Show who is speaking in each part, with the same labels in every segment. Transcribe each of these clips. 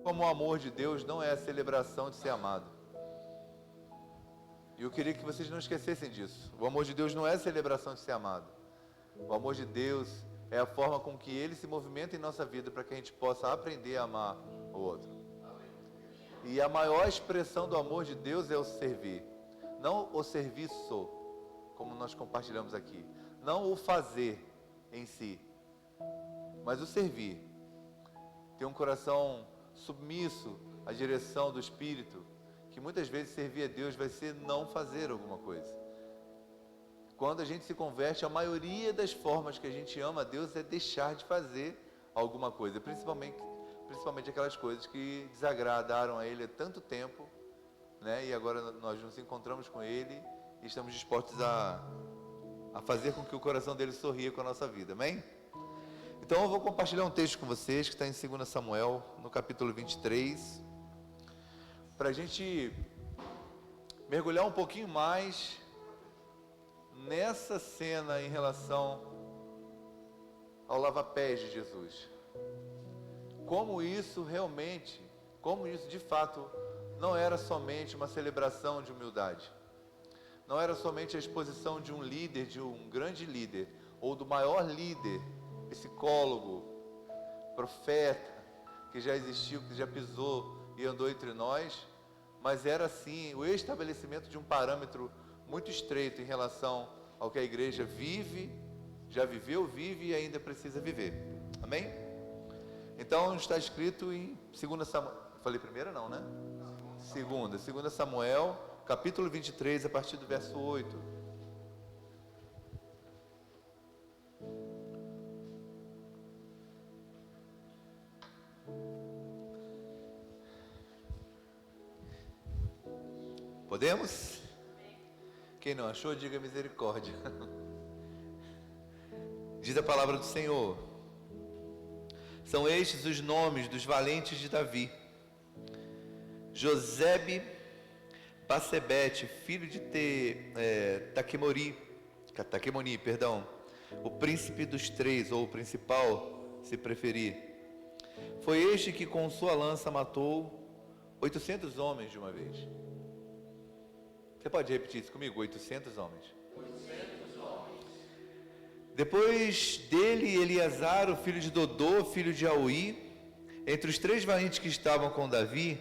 Speaker 1: como o amor de Deus não é a celebração de ser amado. E eu queria que vocês não esquecessem disso. O amor de Deus não é a celebração de ser amado. O amor de Deus é a forma com que Ele se movimenta em nossa vida para que a gente possa aprender a amar o outro. E a maior expressão do amor de Deus é o servir. Não o serviço, como nós compartilhamos aqui. Não o fazer em si, mas o servir. Ter um coração submisso à direção do Espírito, que muitas vezes servir a Deus vai ser não fazer alguma coisa. Quando a gente se converte, a maioria das formas que a gente ama a Deus é deixar de fazer alguma coisa, principalmente aquelas coisas que desagradaram a Ele há tanto tempo, né? E agora nós nos encontramos com Ele e estamos dispostos a fazer com que o coração dele sorria com a nossa vida, amém? Então eu vou compartilhar um texto com vocês que está em 2 Samuel, no capítulo 23, para a gente mergulhar um pouquinho mais nessa cena em relação ao lava-pés de Jesus. Como isso de fato não era somente uma celebração de humildade, não era somente a exposição de um líder, de um grande líder, ou do maior líder, psicólogo, profeta, que já existiu, que já pisou e andou entre nós, mas era sim o estabelecimento de um parâmetro muito estreito em relação ao que a igreja vive, já viveu, vive e ainda precisa viver. Amém? Então está escrito em 2 Samuel, falei primeira não, né? 2 Samuel, capítulo 23, a partir do verso 8. Podemos? Quem não achou, diga misericórdia. Diz a palavra do Senhor: são estes os nomes dos valentes de Davi: Josebe Basebete, filho de Taquemoni, o príncipe dos três, ou o principal, se preferir. Foi este que com sua lança matou 800 homens de uma vez. Você pode repetir isso comigo? 800 homens. 800 homens. Depois dele, Eleazar, o filho de Dodô, filho de Aui, entre os 3 valentes que estavam com Davi,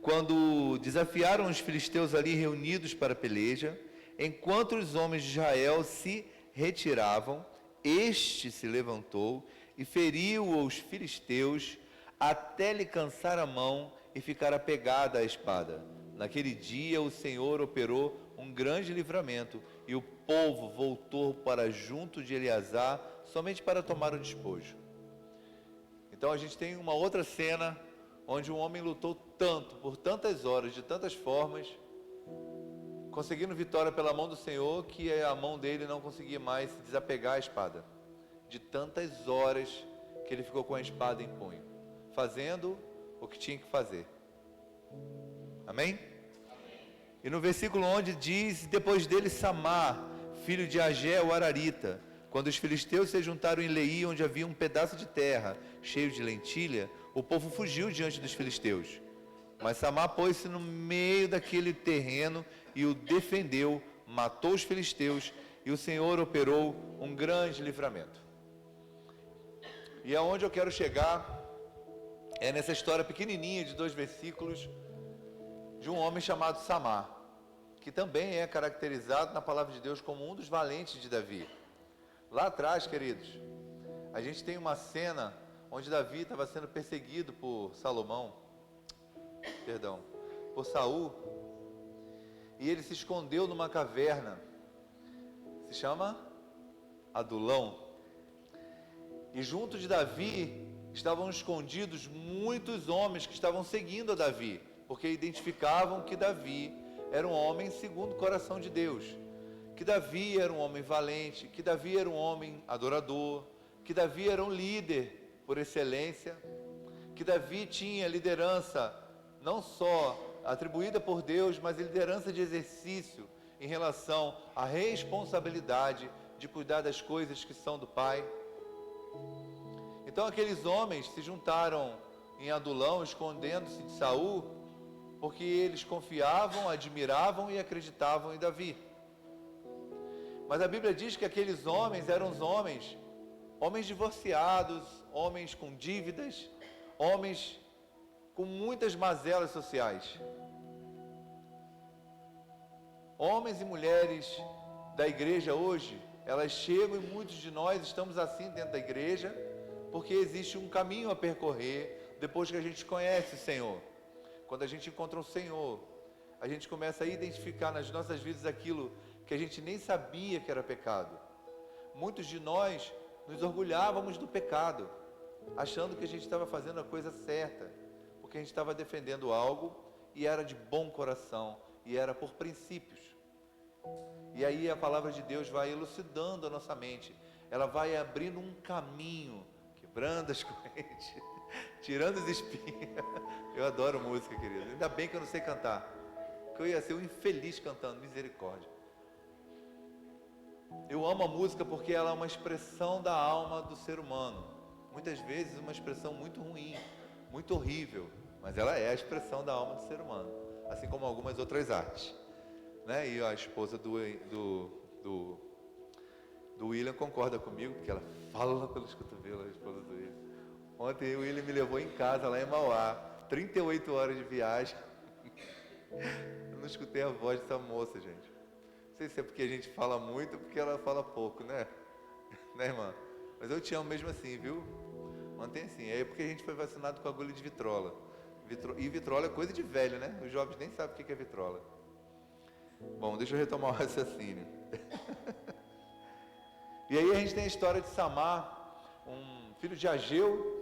Speaker 1: quando desafiaram os filisteus ali reunidos para a peleja, enquanto os homens de Israel se retiravam, este se levantou e feriu os filisteus até lhe cansar a mão e ficar apegada à espada. Naquele dia o Senhor operou um grande livramento e o povo voltou para junto de Eleazar somente para tomar o despojo. Então a gente tem uma outra cena onde um homem lutou tanto, por tantas horas, de tantas formas, conseguindo vitória pela mão do Senhor, que a mão dele não conseguia mais se desapegar à espada. De tantas horas que ele ficou com a espada em punho, fazendo o que tinha que fazer. Amém? E no versículo 11 diz: depois dele Samar, filho de Agé, o Ararita, quando os filisteus se juntaram em Leí, onde havia um pedaço de terra cheio de lentilha, o povo fugiu diante dos filisteus. Mas Samar pôs-se no meio daquele terreno e o defendeu, matou os filisteus, e o Senhor operou um grande livramento. E aonde eu quero chegar é nessa história pequenininha de 2 versículos, de um homem chamado Samar, que também é caracterizado na palavra de Deus como um dos valentes de Davi. Lá atrás, queridos, a gente tem uma cena onde Davi estava sendo perseguido por por Saul, e ele se escondeu numa caverna, se chama Adulão, e junto de Davi estavam escondidos muitos homens que estavam seguindo a Davi, porque identificavam que Davi era um homem segundo o coração de Deus, que Davi era um homem valente, que Davi era um homem adorador, que Davi era um líder por excelência, que Davi tinha liderança não só atribuída por Deus, mas liderança de exercício em relação à responsabilidade de cuidar das coisas que são do Pai. Então aqueles homens se juntaram em Adulão, escondendo-se de Saul, porque eles confiavam, admiravam e acreditavam em Davi. Mas a Bíblia diz que aqueles homens eram os homens divorciados, homens com dívidas, homens com muitas mazelas sociais. Homens e mulheres da igreja hoje, elas chegam e muitos de nós estamos assim dentro da igreja, porque existe um caminho a percorrer depois que a gente conhece o Senhor. Quando a gente encontra o Senhor, a gente começa a identificar nas nossas vidas aquilo que a gente nem sabia que era pecado. Muitos de nós nos orgulhávamos do pecado, achando que a gente estava fazendo a coisa certa, porque a gente estava defendendo algo e era de bom coração, e era por princípios. E aí a palavra de Deus vai elucidando a nossa mente, ela vai abrindo um caminho, quebrando as correntes, tirando os espinhos. Eu adoro música, querido. Ainda bem que eu não sei cantar, porque eu ia ser um infeliz cantando, misericórdia. Eu amo a música porque ela é uma expressão da alma do ser humano. Muitas vezes uma expressão muito ruim, muito horrível, mas ela é a expressão da alma do ser humano, assim como algumas outras artes, né? E a esposa do William concorda comigo, porque ela fala pelos cotovelos, a esposa do William. Ontem o William me levou em casa, lá em Mauá, 38 horas de viagem. Eu não escutei a voz dessa moça, gente. Não sei se é porque a gente fala muito ou porque ela fala pouco, né? Né, irmã? Mas eu te amo mesmo assim, viu? Mantém assim. É porque a gente foi vacinado com agulha de vitrola. E vitrola é coisa de velho, né? Os jovens nem sabem o que é vitrola. Bom, deixa eu retomar o raciocínio. E aí a gente tem a história de Samar, um filho de Ageu,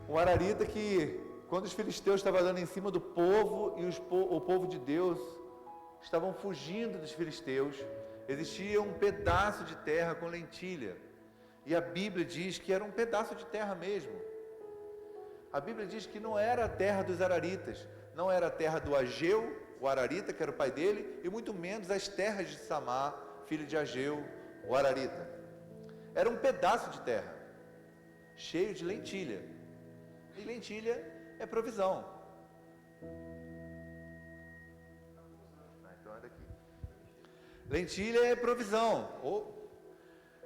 Speaker 1: um ararita que, quando os filisteus estavam dando em cima do povo e o povo de Deus estavam fugindo dos filisteus, existia um pedaço de terra com lentilha. E a Bíblia diz que era um pedaço de terra mesmo. A Bíblia diz que não era a terra dos araritas, não era a terra do Ageu, o ararita, que era o pai dele, e muito menos as terras de Samar, filho de Ageu, o ararita. Era um pedaço de terra, cheio de lentilha. E lentilha é provisão. Então é daqui. Lentilha é provisão.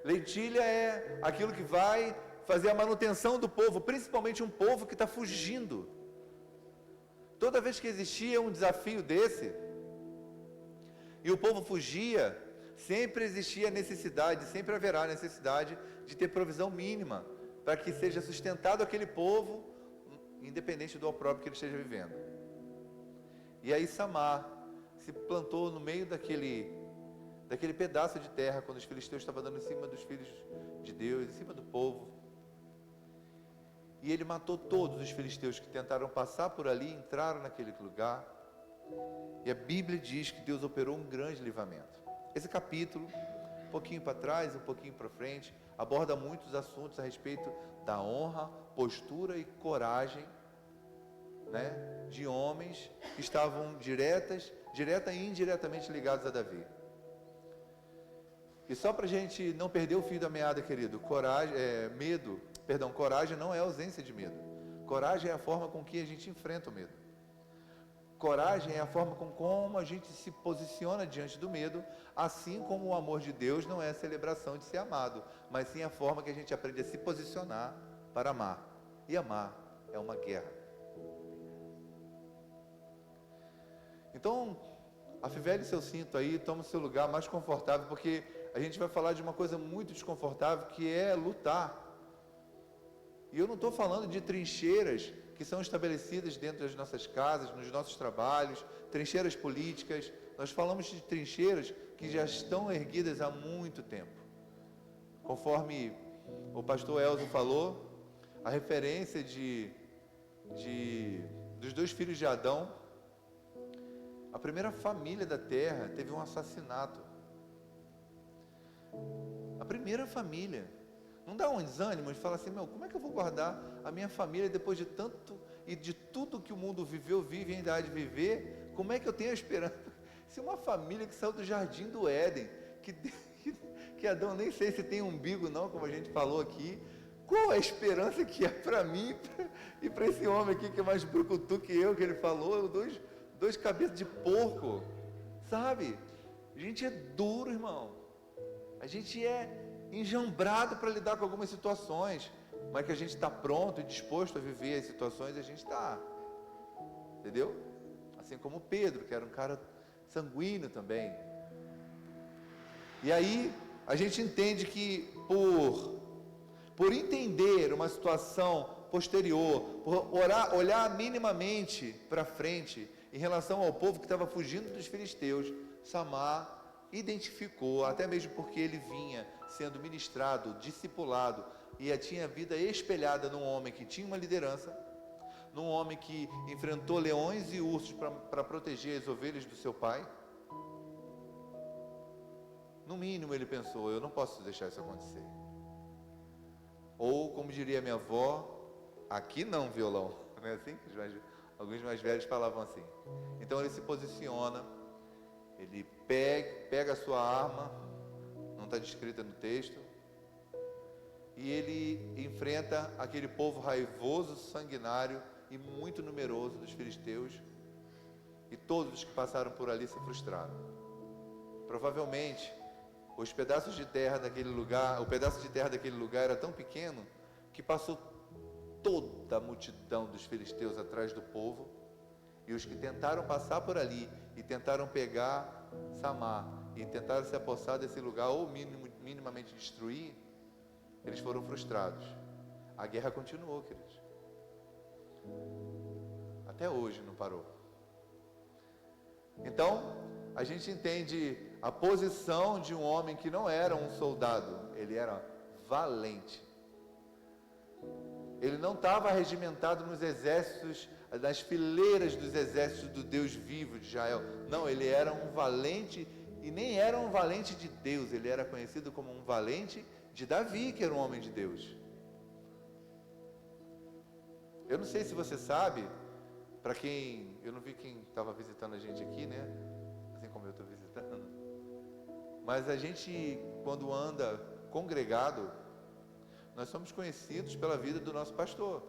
Speaker 1: Lentilha é aquilo que vai fazer a manutenção do povo, principalmente um povo que está fugindo. Toda vez que existia um desafio desse, e o povo fugia, sempre existia necessidade, sempre haverá necessidade de ter provisão mínima, para que seja sustentado aquele povo, independente do opróbrio que ele esteja vivendo. E aí Samar se plantou no meio daquele pedaço de terra, quando os filisteus estavam dando em cima dos filhos de Deus, em cima do povo. E ele matou todos os filisteus que tentaram passar por ali, entraram naquele lugar. E a Bíblia diz que Deus operou um grande livramento. Esse capítulo, um pouquinho para trás, um pouquinho para frente, aborda muitos assuntos a respeito da honra, postura e coragem, né, de homens que estavam direta e indiretamente ligados a Davi. E só para a gente não perder o fio da meada, querido, coragem não é ausência de medo. Coragem é a forma com que a gente enfrenta o medo. Coragem é a forma como a gente se posiciona diante do medo, assim como o amor de Deus não é a celebração de ser amado, mas sim a forma que a gente aprende a se posicionar para amar. E amar é uma guerra. Então, afivele seu cinto aí, toma o seu lugar mais confortável, porque a gente vai falar de uma coisa muito desconfortável, que é lutar. E eu não estou falando de trincheiras que são estabelecidas dentro das nossas casas, nos nossos trabalhos, trincheiras políticas. Nós falamos de trincheiras que já estão erguidas há muito tempo. Conforme o pastor Elzo falou, a referência dos dois filhos de Adão, a primeira família da terra teve um assassinato. A primeira família. Não dá um desânimo de falar assim, como é que eu vou guardar a minha família depois de tanto e de tudo que o mundo viveu, vive e ainda há de viver? Como é que eu tenho a esperança? Se uma família que saiu do jardim do Éden, que Adão nem sei se tem umbigo não, como a gente falou aqui, qual é a esperança que é para mim e para esse homem aqui que é mais brucutu que eu, que ele falou, dois cabeças de porco, sabe? A gente é duro, irmão. A gente é enjambrado para lidar com algumas situações, mas que a gente está pronto e disposto a viver as situações, a gente está. Entendeu? Assim como Pedro, que era um cara sanguíneo também. E aí, a gente entende que por entender uma situação posterior, por olhar minimamente para frente em relação ao povo que estava fugindo dos filisteus, Samar identificou, até mesmo porque ele vinha sendo ministrado, discipulado, e tinha a vida espelhada num homem que tinha uma liderança, num homem que enfrentou leões e ursos para proteger as ovelhas do seu pai. No mínimo ele pensou, eu não posso deixar isso acontecer. Ou, como diria minha avó, aqui não, violão. Não é assim? Alguns mais velhos falavam assim. Então ele se posiciona, ele pega a sua arma, não está descrita no texto, e ele enfrenta aquele povo raivoso, sanguinário e muito numeroso dos filisteus, e todos os que passaram por ali se frustraram. Provavelmente, os pedaços de terra daquele lugar, o pedaço de terra daquele lugar era tão pequeno que passou toda a multidão dos filisteus atrás do povo, e os que tentaram passar por ali e tentaram pegar Samar e tentaram se apossar desse lugar ou minimamente destruir, eles foram frustrados. A guerra continuou, queridos. Até hoje não parou. Então, a gente entende a posição de um homem que não era um soldado, ele era valente. Ele não estava regimentado nos exércitos, nas fileiras dos exércitos do Deus vivo de Israel. Não, ele era um valente, e nem era um valente de Deus, ele era conhecido como um valente de Davi, que era um homem de Deus. Eu não sei se você sabe, para quem, eu não vi quem estava visitando a gente aqui, né? Assim como eu estou visitando. Mas a gente, quando anda congregado, nós somos conhecidos pela vida do nosso pastor.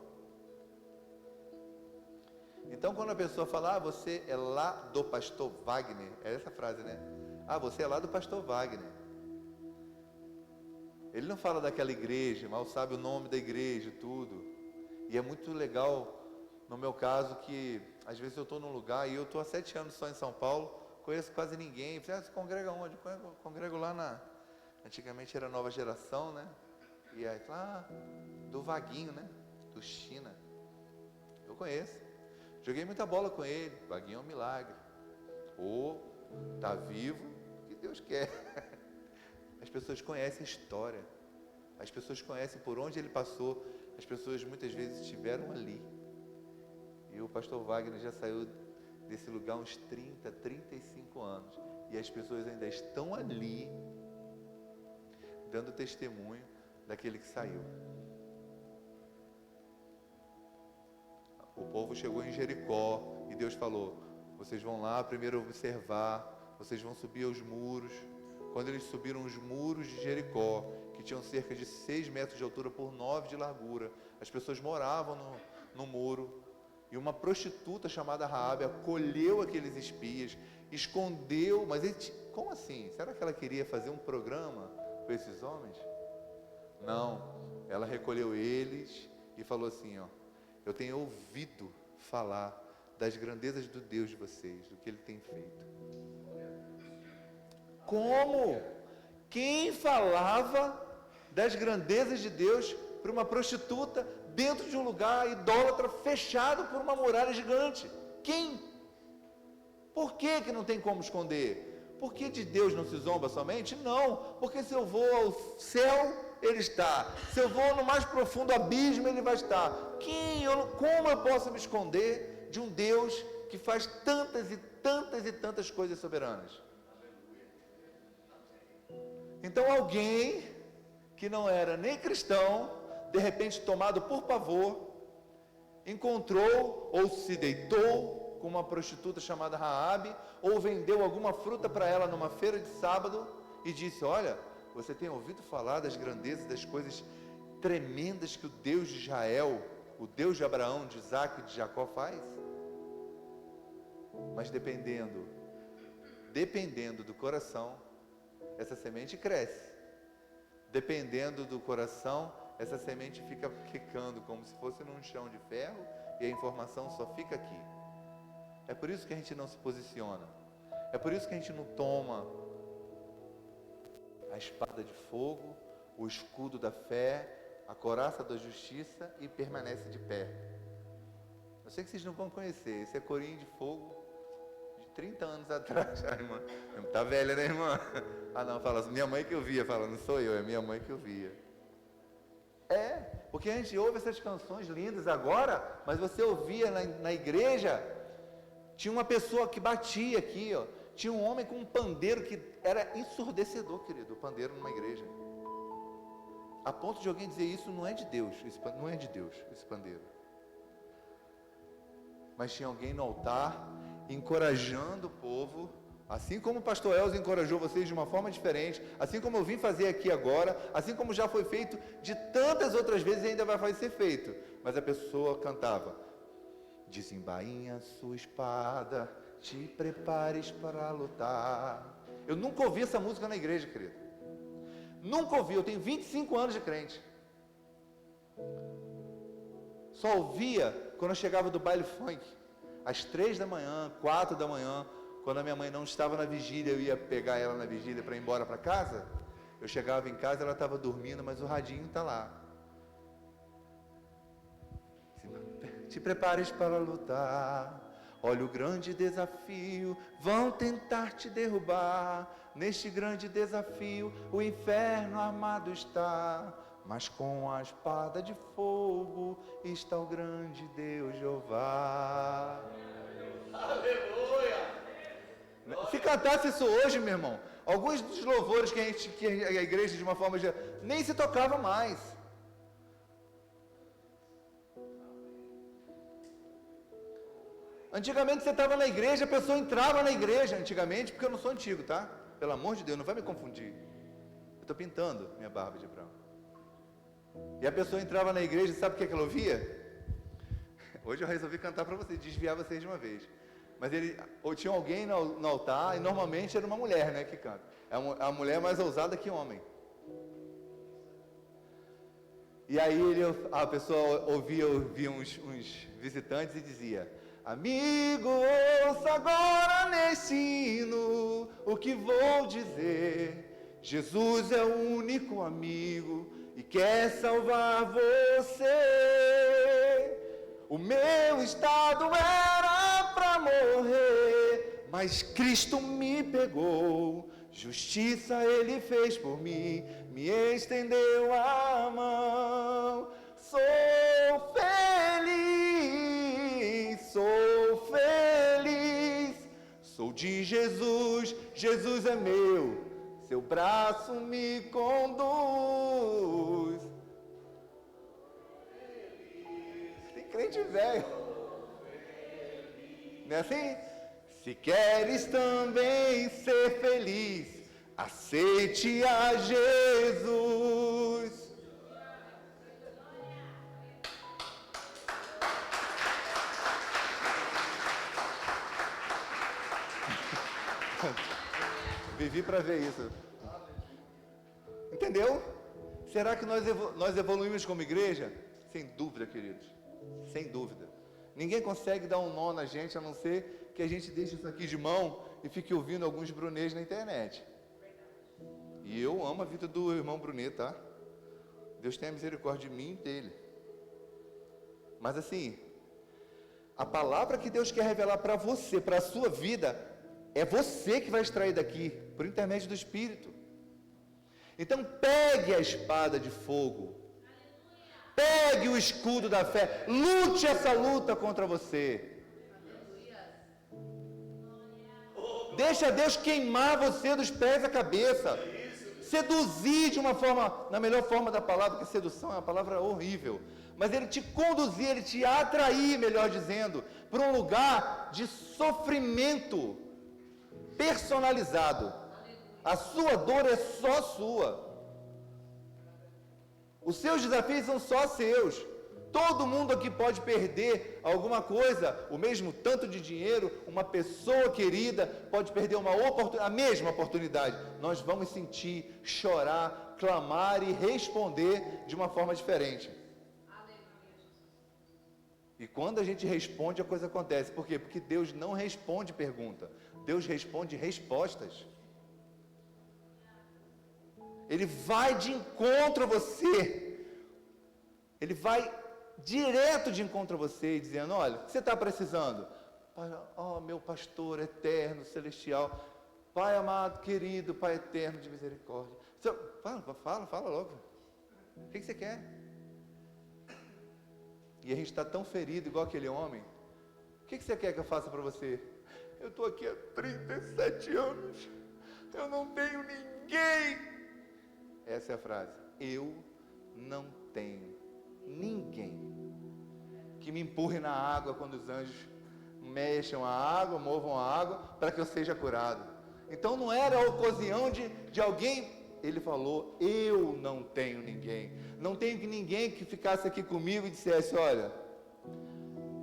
Speaker 1: Então, quando a pessoa fala, você é lá do pastor Wagner, é essa frase, né? Você é lá do pastor Wagner. Ele não fala daquela igreja, mal sabe o nome da igreja, tudo. E é muito legal, no meu caso, que às vezes eu estou num lugar e eu estou há 7 anos só em São Paulo, conheço quase ninguém. Você congrega onde? Eu congrego lá antigamente era Nova Geração, né? E aí, do Vaguinho, né? Do China. Eu conheço. Joguei muita bola com ele. Vaguinho é um milagre. Tá vivo, que Deus quer. As pessoas conhecem a história. As pessoas conhecem por onde ele passou. As pessoas muitas vezes estiveram ali. E o pastor Wagner já saiu desse lugar uns 30, 35 anos. E as pessoas ainda estão ali, dando testemunho daquele que saiu. O povo chegou em Jericó e Deus falou, vocês vão lá primeiro observar, vocês vão subir aos muros. Quando eles subiram os muros de Jericó, que tinham cerca de 6 metros de altura por 9 de largura, as pessoas moravam no muro, e uma prostituta chamada Raabe acolheu aqueles espias, escondeu, mas como assim? Será que ela queria fazer um programa com esses homens? Não, ela recolheu eles e falou assim, eu tenho ouvido falar das grandezas do Deus de vocês, do que Ele tem feito. Como? Quem falava das grandezas de Deus para uma prostituta dentro de um lugar idólatra fechado por uma muralha gigante? Quem? Por que não tem como esconder? Porque de Deus não se zomba somente? Não, porque se eu vou ao céu, Ele está. Se eu vou no mais profundo abismo, Ele vai estar. Como eu posso me esconder de um Deus que faz tantas e tantas e tantas coisas soberanas? Então alguém que não era nem cristão, de repente tomado por pavor, encontrou ou se deitou com uma prostituta chamada Raabe, ou vendeu alguma fruta para ela numa feira de sábado e disse, olha, você tem ouvido falar das grandezas, das coisas tremendas que o Deus de Israel, o Deus de Abraão, de Isaac e de Jacó faz? Mas dependendo do coração, essa semente cresce. Dependendo do coração, essa semente fica quicando como se fosse num chão de ferro e a informação só fica aqui. É por isso que a gente não se posiciona. É por isso que a gente não toma a espada de fogo, o escudo da fé, a couraça da justiça e permanece de pé. Eu sei que vocês não vão conhecer, esse é corinho de fogo de 30 anos atrás. A irmã tá velha, né, irmã? Ah não, fala assim, minha mãe que eu via, fala, não sou eu, é minha mãe que eu via. É, porque a gente ouve essas canções lindas agora, mas você ouvia na igreja, tinha uma pessoa que batia aqui, ó, tinha um homem com um pandeiro que era ensurdecedor, querido, o pandeiro numa igreja. A ponto de alguém dizer, isso não é de Deus, não é de Deus, esse pandeiro. Mas tinha alguém no altar, encorajando o povo, assim como o pastor Elzo encorajou vocês de uma forma diferente, assim como eu vim fazer aqui agora, assim como já foi feito de tantas outras vezes e ainda vai ser feito. Mas a pessoa cantava, desembainha sua espada, te prepares para lutar. Eu nunca ouvi essa música na igreja, querido. Nunca ouvi, eu tenho 25 anos de crente. Só ouvia quando eu chegava do baile funk, às 3 da manhã, 4 da manhã, quando a minha mãe não estava na vigília, eu ia pegar ela na vigília para ir embora para casa. Eu chegava em casa, ela estava dormindo, mas o radinho está lá. Te prepares para lutar. Olha o grande desafio, vão tentar te derrubar. Neste grande desafio, o inferno armado está. Mas com a espada de fogo está o grande Deus Jeová. Aleluia! Se cantasse isso hoje, meu irmão, alguns dos louvores que a igreja de uma forma geral, nem se tocava mais. Antigamente você estava na igreja, a pessoa entrava na igreja, antigamente, porque eu não sou antigo, tá? Pelo amor de Deus, não vai me confundir. Eu estou pintando minha barba de branco. E a pessoa entrava na igreja, sabe o que ela ouvia? Hoje eu resolvi cantar para vocês, desviar vocês de uma vez. Mas ou tinha alguém no altar, e normalmente era uma mulher, né, que canta. É a mulher mais ousada que homem. E aí a pessoa ouvia uns visitantes e dizia, amigo, ouça agora nesse hino o que vou dizer. Jesus é o único amigo e quer salvar você. O meu estado era para morrer, mas Cristo me pegou. Justiça Ele fez por mim, me estendeu a mão. Sou feliz, sou de Jesus, Jesus é meu, seu braço me conduz. Tem crente velho, não é assim? Se queres também ser feliz, aceite a Jesus. Vivi para ver isso. Entendeu? Será que nós evoluímos como igreja? Sem dúvida, queridos. Sem dúvida. Ninguém consegue dar um nó na gente, a não ser que a gente deixe isso aqui de mão e fique ouvindo alguns Brunês na internet. E eu amo a vida do irmão Brunet, tá? Deus tenha misericórdia de mim e dele. Mas assim, a palavra que Deus quer revelar para você, para a sua vida, é você que vai extrair daqui, por intermédio do Espírito. Então pegue a espada de fogo, pegue o escudo da fé, lute essa luta contra você. Deixa Deus queimar você dos pés à cabeça. Seduzir de uma forma, na melhor forma da palavra, porque sedução é uma palavra horrível. Mas Ele te conduzir, Ele te atrair, melhor dizendo, para um lugar de sofrimento personalizado. A sua dor é só sua. Os seus desafios são só seus. Todo mundo aqui pode perder alguma coisa, o mesmo tanto de dinheiro, uma pessoa querida pode perder a mesma oportunidade. Nós vamos sentir, chorar, clamar e responder de uma forma diferente. E quando a gente responde, a coisa acontece. Por quê? Porque Deus não responde pergunta, Deus responde respostas. Ele vai de encontro a você. Ele vai direto de encontro a você, dizendo: olha, o que você está precisando? Pai, meu pastor eterno, celestial, Pai amado, querido, Pai eterno de misericórdia. Fala logo. O que você quer? E a gente está tão ferido, igual aquele homem. O que você quer que eu faça para você? Eu estou aqui há 37 anos, eu não tenho ninguém. Essa é a frase. Eu não tenho ninguém que me empurre na água quando os anjos mexam a água, movam a água, para que eu seja curado. Então não era a ocasião de alguém. Ele falou: eu não tenho ninguém. Não tenho ninguém que ficasse aqui comigo e dissesse: olha,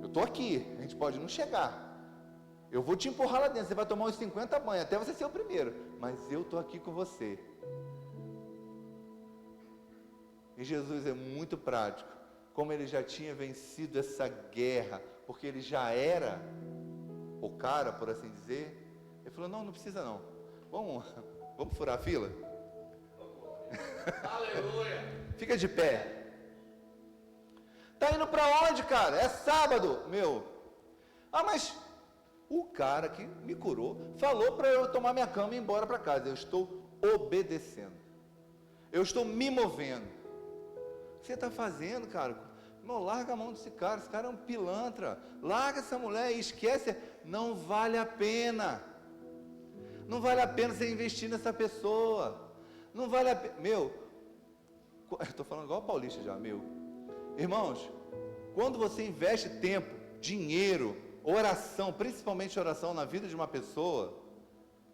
Speaker 1: eu estou aqui, a gente pode não chegar, eu vou te empurrar lá dentro, você vai tomar uns 50 banhos, até você ser o primeiro, mas eu estou aqui com você. E Jesus é muito prático, como ele já tinha vencido essa guerra, porque ele já era o cara, por assim dizer. Ele falou: não precisa não, vamos furar a fila? Aleluia! Fica de pé. Tá indo para onde, cara? É sábado, mas o cara que me curou falou para eu tomar minha cama e ir embora para casa. Eu estou obedecendo, eu estou me movendo. O que você está fazendo, cara? Larga a mão desse cara, esse cara é um pilantra. Larga essa mulher e esquece. Não vale a pena. Não vale a pena você investir nessa pessoa. Não vale a pena. Eu estou falando igual o paulista já, Irmãos, quando você investe tempo, dinheiro, oração, principalmente oração na vida de uma pessoa,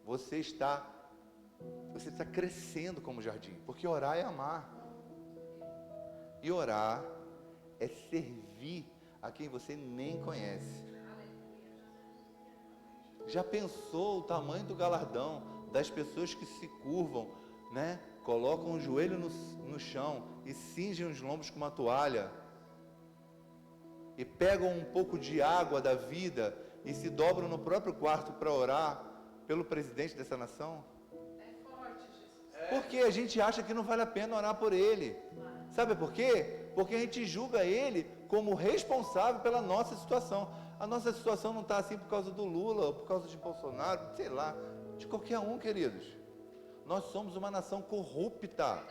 Speaker 1: você está crescendo como jardim. Porque orar é amar. E orar é servir a quem você nem conhece. Já pensou o tamanho do galardão das pessoas que se curvam, né? Colocam o joelho no chão e cingem os lombos com uma toalha e pegam um pouco de água da vida e se dobram no próprio quarto para orar pelo presidente dessa nação? É forte, Jesus. Porque a gente acha que não vale a pena orar por ele. Sabe por quê? Porque a gente julga ele como responsável pela nossa situação. A nossa situação não está assim por causa do Lula, ou por causa de Bolsonaro, sei lá, de qualquer um, queridos. Nós somos uma nação corrupta.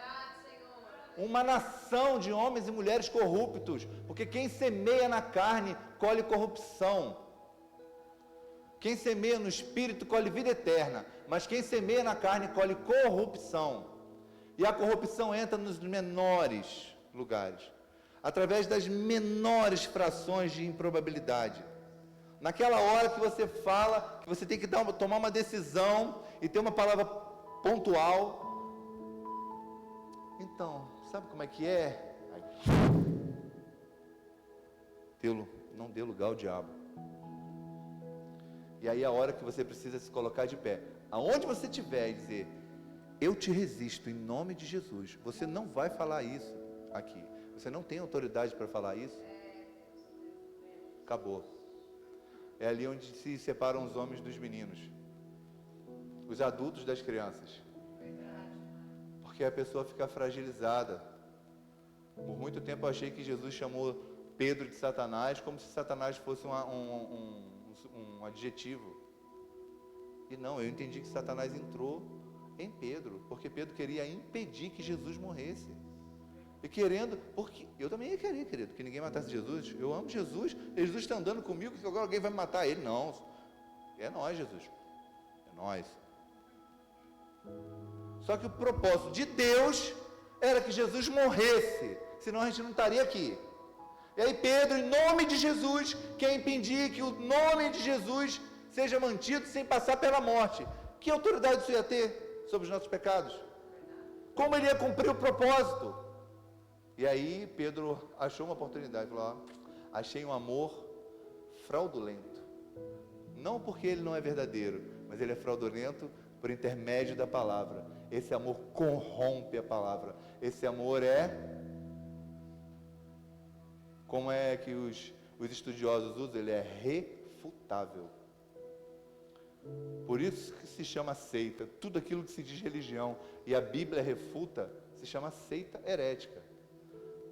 Speaker 1: Uma nação de homens e mulheres corruptos. Porque quem semeia na carne, colhe corrupção. Quem semeia no espírito, colhe vida eterna. Mas quem semeia na carne, colhe corrupção. E a corrupção entra nos menores lugares, através das menores frações de improbabilidade. Naquela hora que você fala, que você tem que tomar uma decisão e ter uma palavra pontual. Então, sabe como é que é? Não dê lugar ao diabo. E aí a hora que você precisa se colocar de pé, aonde você estiver, e dizer: eu te resisto em nome de Jesus. Você não vai falar isso aqui. Você não tem autoridade para falar isso. Acabou. É ali onde se separam os homens dos meninos, os adultos das crianças. Porque a pessoa fica fragilizada. Por muito tempo eu achei que Jesus chamou Pedro de Satanás, como se Satanás fosse um adjetivo. E não, eu entendi que Satanás entrou em Pedro, porque Pedro queria impedir que Jesus morresse. E querendo, porque eu também ia querer, querido, que ninguém matasse Jesus. Eu amo Jesus, Jesus está andando comigo, que agora alguém vai me matar ele. Não, é nós, Jesus, é nós. Só que o propósito de Deus era que Jesus morresse, senão a gente não estaria aqui. E aí Pedro, em nome de Jesus, quer impedir que o nome de Jesus seja mantido sem passar pela morte. Que autoridade isso ia ter sobre os nossos pecados? Como ele ia cumprir o propósito? E aí Pedro achou uma oportunidade, falou, achei um amor fraudulento. Não porque ele não é verdadeiro, mas ele é fraudulento por intermédio da palavra. Esse amor corrompe a palavra. Esse amor como é que os estudiosos usam? Ele é refutável. Por isso que se chama seita. Tudo aquilo que se diz religião e a Bíblia refuta, se chama seita herética.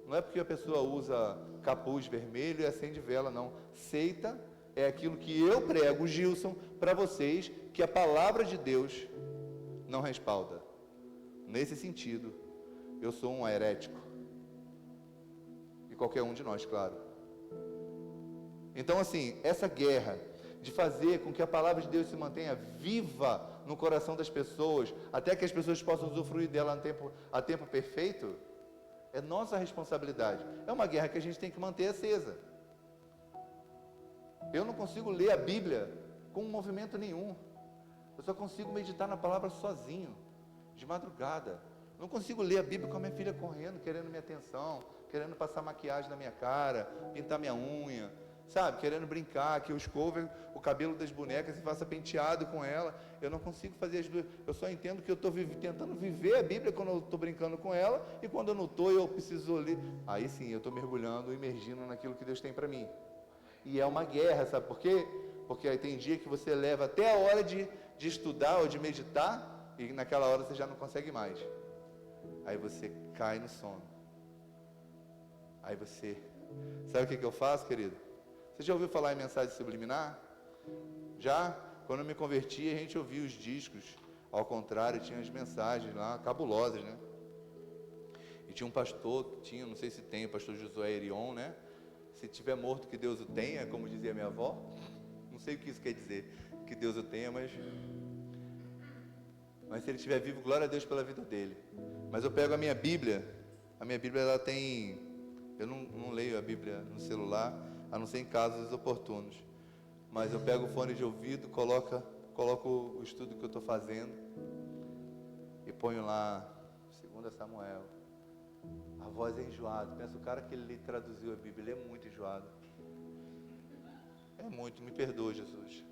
Speaker 1: Não é porque a pessoa usa capuz vermelho e acende vela, não. Seita é aquilo que eu prego, Gilson, para vocês, que a palavra de Deus não respalda. Nesse sentido, eu sou um herético. E qualquer um de nós, claro. Então, assim, essa guerra de fazer com que a palavra de Deus se mantenha viva no coração das pessoas, até que as pessoas possam usufruir dela a tempo perfeito, é nossa responsabilidade. É uma guerra que a gente tem que manter acesa. Eu não consigo ler a Bíblia com movimento nenhum. Eu só consigo meditar na palavra sozinho, de madrugada. Não consigo ler a Bíblia com a minha filha correndo, querendo minha atenção, querendo passar maquiagem na minha cara, pintar minha unha, sabe? Querendo brincar, que eu escove o cabelo das bonecas e faça penteado com ela. Eu não consigo fazer as duas. Eu só entendo que eu estou tentando viver a Bíblia quando eu estou brincando com ela, e quando eu não estou, eu preciso ler. Aí sim, eu estou mergulhando, imergindo naquilo que Deus tem para mim. E é uma guerra, sabe por quê? Porque aí tem dia que você leva até a hora de estudar ou de meditar, e naquela hora você já não consegue mais. Aí você cai no sono. Aí você... Sabe o que eu faço, querido? Você já ouviu falar em mensagem subliminar? Já? Quando eu me converti, a gente ouvia os discos. Ao contrário, tinha as mensagens lá, cabulosas, né? E tinha um pastor, não sei se tem, o pastor Josué Erion, né? Se tiver morto, que Deus o tenha, como dizia minha avó. Não sei o que isso quer dizer, que Deus o tenha, mas se ele estiver vivo, glória a Deus pela vida dele. Mas eu pego a minha Bíblia ela tem... Eu não leio a Bíblia no celular, a não ser em casos oportunos. Mas eu pego o fone de ouvido, coloco o estudo que eu estou fazendo e ponho lá, 2 Samuel. A voz é enjoada. Pensa, o cara que ele traduziu a Bíblia, ele é muito enjoado. É muito, me perdoa, Jesus.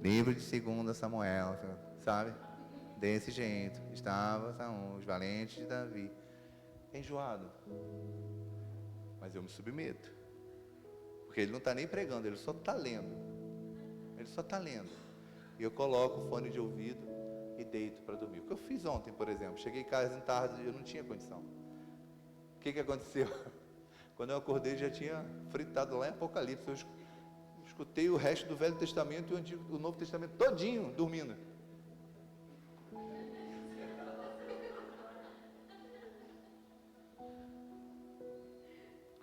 Speaker 1: Livro de 2 Samuel, sabe? Desse jeito, estavam os valentes de Davi. É enjoado. Mas eu me submeto. Porque ele não está nem pregando, ele só está lendo. Ele só está lendo. E eu coloco o fone de ouvido e deito para dormir. O que eu fiz ontem, por exemplo, cheguei em casa em tarde e eu não tinha condição. O que aconteceu? Quando eu acordei já tinha fritado lá em Apocalipse. Eu escutei o resto do Velho Testamento e o Novo Testamento todinho dormindo.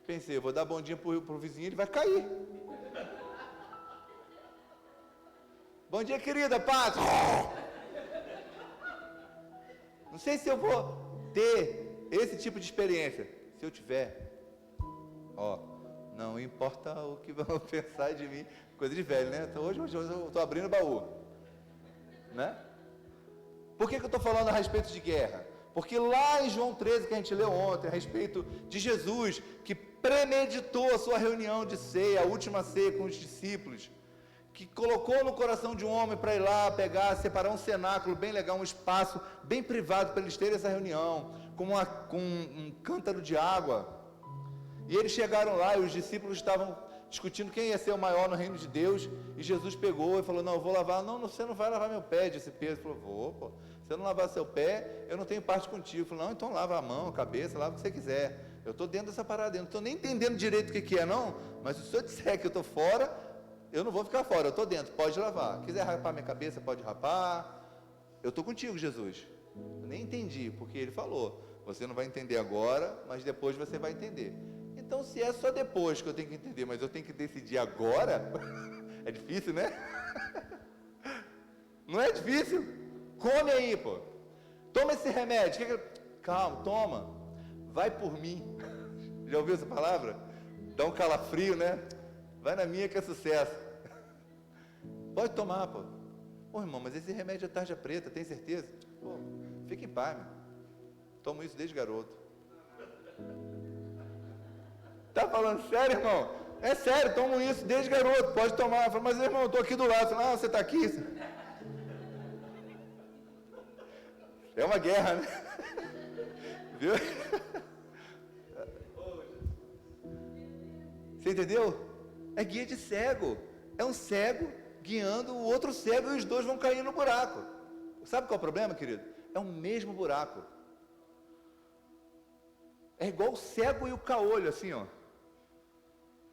Speaker 1: Pensei, eu vou dar bom dia pro vizinho, ele vai cair. Bom dia, querida, paz. Não sei se eu vou ter esse tipo de experiência. Se eu tiver, não importa o que vão pensar de mim. Coisa de velho, né? Então, hoje eu estou abrindo o baú. Né? Por que eu estou falando a respeito de guerra? Porque lá em João 13, que a gente leu ontem, a respeito de Jesus, que premeditou a sua reunião de ceia, a última ceia com os discípulos, que colocou no coração de um homem para ir lá pegar, separar um cenáculo bem legal, um espaço bem privado para eles terem essa reunião, com um cântaro de água. E eles chegaram lá e os discípulos estavam discutindo quem ia ser o maior no reino de Deus, e Jesus pegou e falou, não, eu vou lavar. Não, você não vai lavar meu pé, disse Pedro. Ele falou, vou, pô. Se eu não lavar seu pé, eu não tenho parte contigo. Ele falou, não, então lava a mão, a cabeça, lava o que você quiser. Eu estou dentro dessa parada, eu não estou nem entendendo direito o que é, não, mas se o senhor disser que eu estou fora, eu não vou ficar fora, eu estou dentro, pode lavar. Quiser rapar minha cabeça, pode rapar. Eu estou contigo, Jesus. Eu nem entendi, porque ele falou, você não vai entender agora, mas depois você vai entender. Então, se é só depois que eu tenho que entender, mas eu tenho que decidir agora, é difícil, né? Não é difícil? Come aí, pô. Toma esse remédio. Calma, toma. Vai por mim. Já ouviu essa palavra? Dá um calafrio, né? Vai na minha que é sucesso. Pode tomar, pô. Pô, irmão, mas esse remédio é tarja preta, tem certeza? Pô, fica em paz, meu. Tomo isso desde garoto. Tá falando sério, irmão? É sério, tomo isso desde garoto, pode tomar. Eu falo, mas irmão, eu tô aqui do lado. Eu falo, você tá aqui? É uma guerra, né? Viu? Você entendeu? É guia de cego. É um cego guiando o outro cego e os dois vão cair no buraco. Sabe qual é o problema, querido? É o mesmo buraco. É igual o cego e o caolho, assim, ó.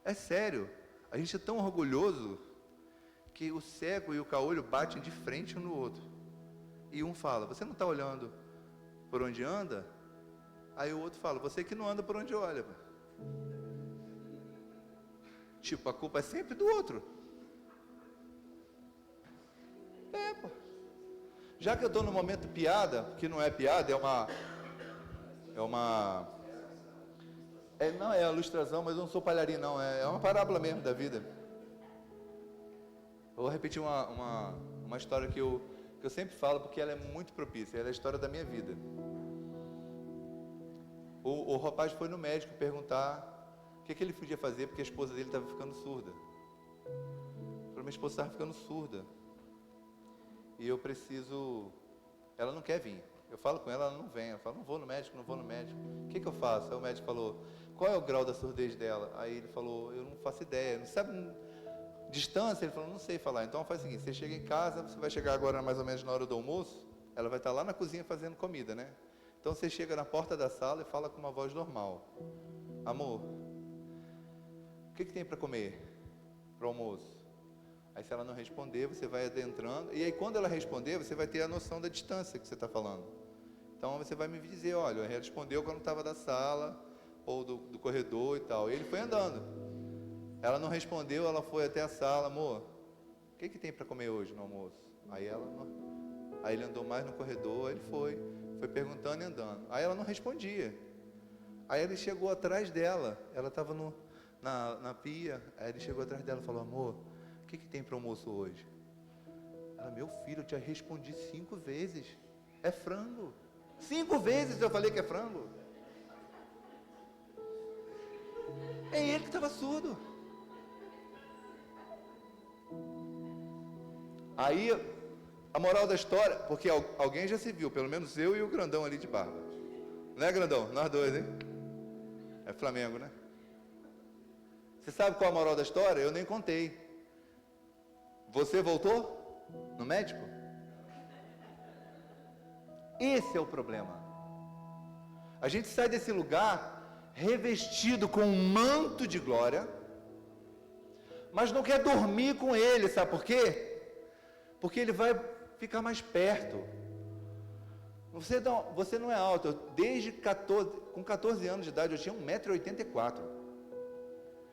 Speaker 1: É sério. A gente é tão orgulhoso que o cego e o caolho batem de frente um no outro. E um fala, você não está olhando por onde anda? Aí o outro fala, você que não anda por onde olha. Tipo, a culpa é sempre do outro. Pô. Já que eu estou no momento piada, que não é piada, não é a ilustração, mas eu não sou palharinho não, é uma parábola mesmo da vida. Eu vou repetir uma história que eu sempre falo, porque ela é muito propícia, ela é a história da minha vida. O rapaz foi no médico perguntar o que ele podia fazer, porque a esposa dele estava ficando surda. Falei, minha esposa estava ficando surda. E eu preciso... Ela não quer vir. Eu falo com ela, ela não vem. Ela fala, não vou no médico. O que eu faço? Aí o médico falou, qual é o grau da surdez dela? Aí ele falou, eu não faço ideia. Não sabe distância? Ele falou, não sei falar. Então faz o seguinte, você chega em casa, você vai chegar agora mais ou menos na hora do almoço, ela vai estar lá na cozinha fazendo comida, né? Então você chega na porta da sala e fala com uma voz normal. Amor, o que tem para comer? Para o almoço? Aí se ela não responder, você vai adentrando. E aí quando ela responder, você vai ter a noção da distância que você está falando. Então você vai me dizer, olha, ela respondeu quando estava da sala, ou do corredor e tal. E ele foi andando. Ela não respondeu, ela foi até a sala, amor, o que tem para comer hoje no almoço? Aí ele andou mais no corredor, ele foi perguntando e andando. Aí ela não respondia. Aí ele chegou atrás dela, ela estava na pia, aí ele chegou atrás dela e falou, amor, o que tem para o almoço hoje? Ela, meu filho, eu te respondi 5 vezes, é frango. 5 vezes eu falei que é frango. É ele que estava surdo. Aí, a moral da história, porque alguém já se viu, pelo menos eu e o grandão ali de barba. Não é, grandão? Nós dois, hein? É Flamengo, né? Você sabe qual a moral da história? Eu nem contei. Você voltou no médico? Esse é o problema. A gente sai desse lugar revestido com um manto de glória, mas não quer dormir com ele, sabe por quê? Porque ele vai ficar mais perto. Você não é alto. Com 14 anos de idade, eu tinha 1,84 m.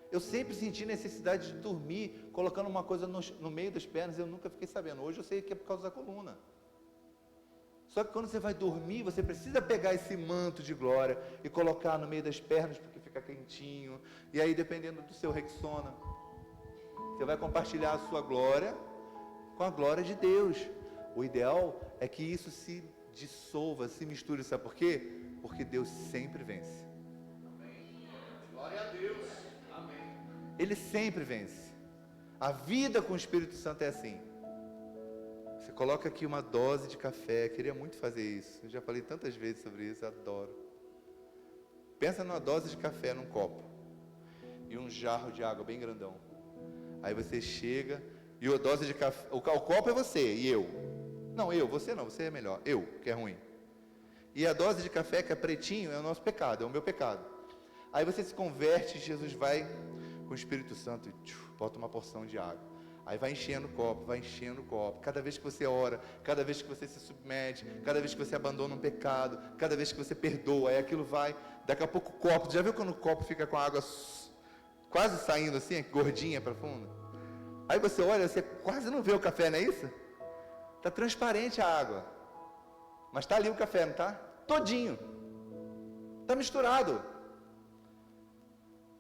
Speaker 1: Eu sempre senti necessidade de dormir, colocando uma coisa no meio das pernas, eu nunca fiquei sabendo. Hoje eu sei que é por causa da coluna. Só que quando você vai dormir, você precisa pegar esse manto de glória e colocar no meio das pernas, porque fica quentinho. E aí, dependendo do seu Rexona, você vai compartilhar a sua glória com a glória de Deus. O ideal é que isso se dissolva, se misture. Sabe por quê? Porque Deus sempre vence. Amém. Glória a Deus. Amém. Ele sempre vence. A vida com o Espírito Santo é assim. Você coloca aqui uma dose de café. Queria muito fazer isso. Eu já falei tantas vezes sobre isso, adoro. Pensa numa dose de café num copo e um jarro de água bem grandão. Aí você chega e a dose de café, o copo é você e eu. Não, você não, você é melhor. Eu, que é ruim. E a dose de café que é pretinho é o nosso pecado, é o meu pecado. Aí você se converte, Jesus vai com o Espírito Santo e bota uma porção de água. Aí vai enchendo o copo, vai enchendo o copo. Cada vez que você ora, cada vez que você se submete, cada vez que você abandona um pecado, cada vez que você perdoa, aí aquilo vai. Daqui a pouco o copo, já viu quando o copo fica com a água quase saindo assim, gordinha para fundo? Aí você olha, você quase não vê o café, não é isso? Está transparente a água. Mas está ali o café, não está? Todinho. Está misturado.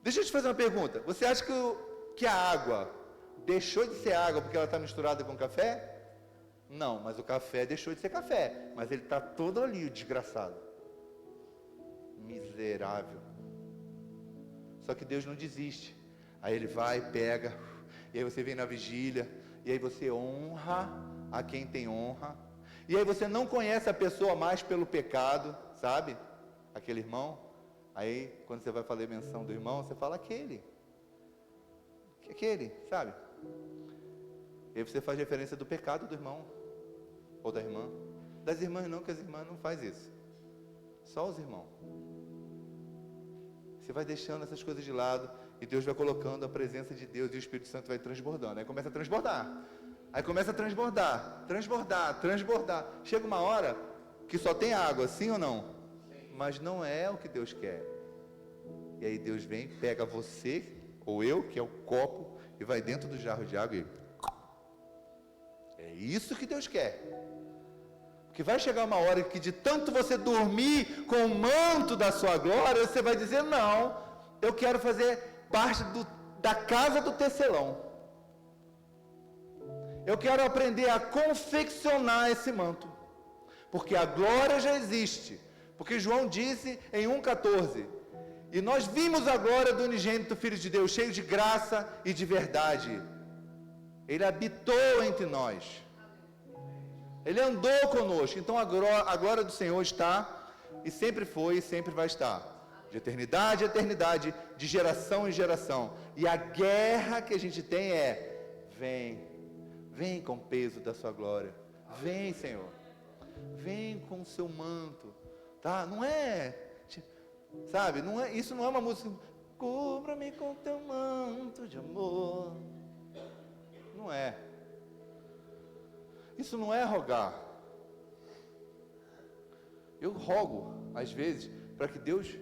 Speaker 1: Deixa eu te fazer uma pergunta. Você acha que a água deixou de ser água porque ela está misturada com café? Não, mas o café deixou de ser café. Mas ele está todo ali, o desgraçado. Miserável. Só que Deus não desiste. Aí Ele vai, pega, e aí você vem na vigília, e aí você honra a quem tem honra. E aí você não conhece a pessoa mais pelo pecado, sabe? Aquele irmão. Aí, quando você vai fazer menção do irmão, você fala aquele, sabe? E aí você faz referência do pecado do irmão, ou da irmã. Das irmãs não, que as irmãs não fazem isso. Só os irmãos. Você vai deixando essas coisas de lado, e Deus vai colocando a presença de Deus, e o Espírito Santo vai transbordando. Aí começa a transbordar. Aí começa a transbordar. Chega uma hora que só tem água, sim ou não? Mas não é o que Deus quer. E aí Deus vem, pega você, ou eu, que é o copo, e vai dentro do jarro de água e... É isso que Deus quer. Porque vai chegar uma hora que de tanto você dormir com o manto da sua glória, você vai dizer, não, eu quero fazer parte da casa do tecelão. Eu quero aprender a confeccionar esse manto. Porque a glória já existe. Porque João disse em 1,14, e nós vimos a glória do unigênito Filho de Deus, cheio de graça e de verdade. Ele habitou entre nós. Ele andou conosco. Então a glória do Senhor está, e sempre foi, e sempre vai estar. De eternidade a eternidade, de geração em geração. E a guerra que a gente tem é, vem com o peso da sua glória. Vem, Senhor. Vem com o seu manto. Tá? Não é, sabe, isso não é uma música, cubra-me com teu manto de amor. Não é. Isso não é rogar. Eu rogo, às vezes, para que Deus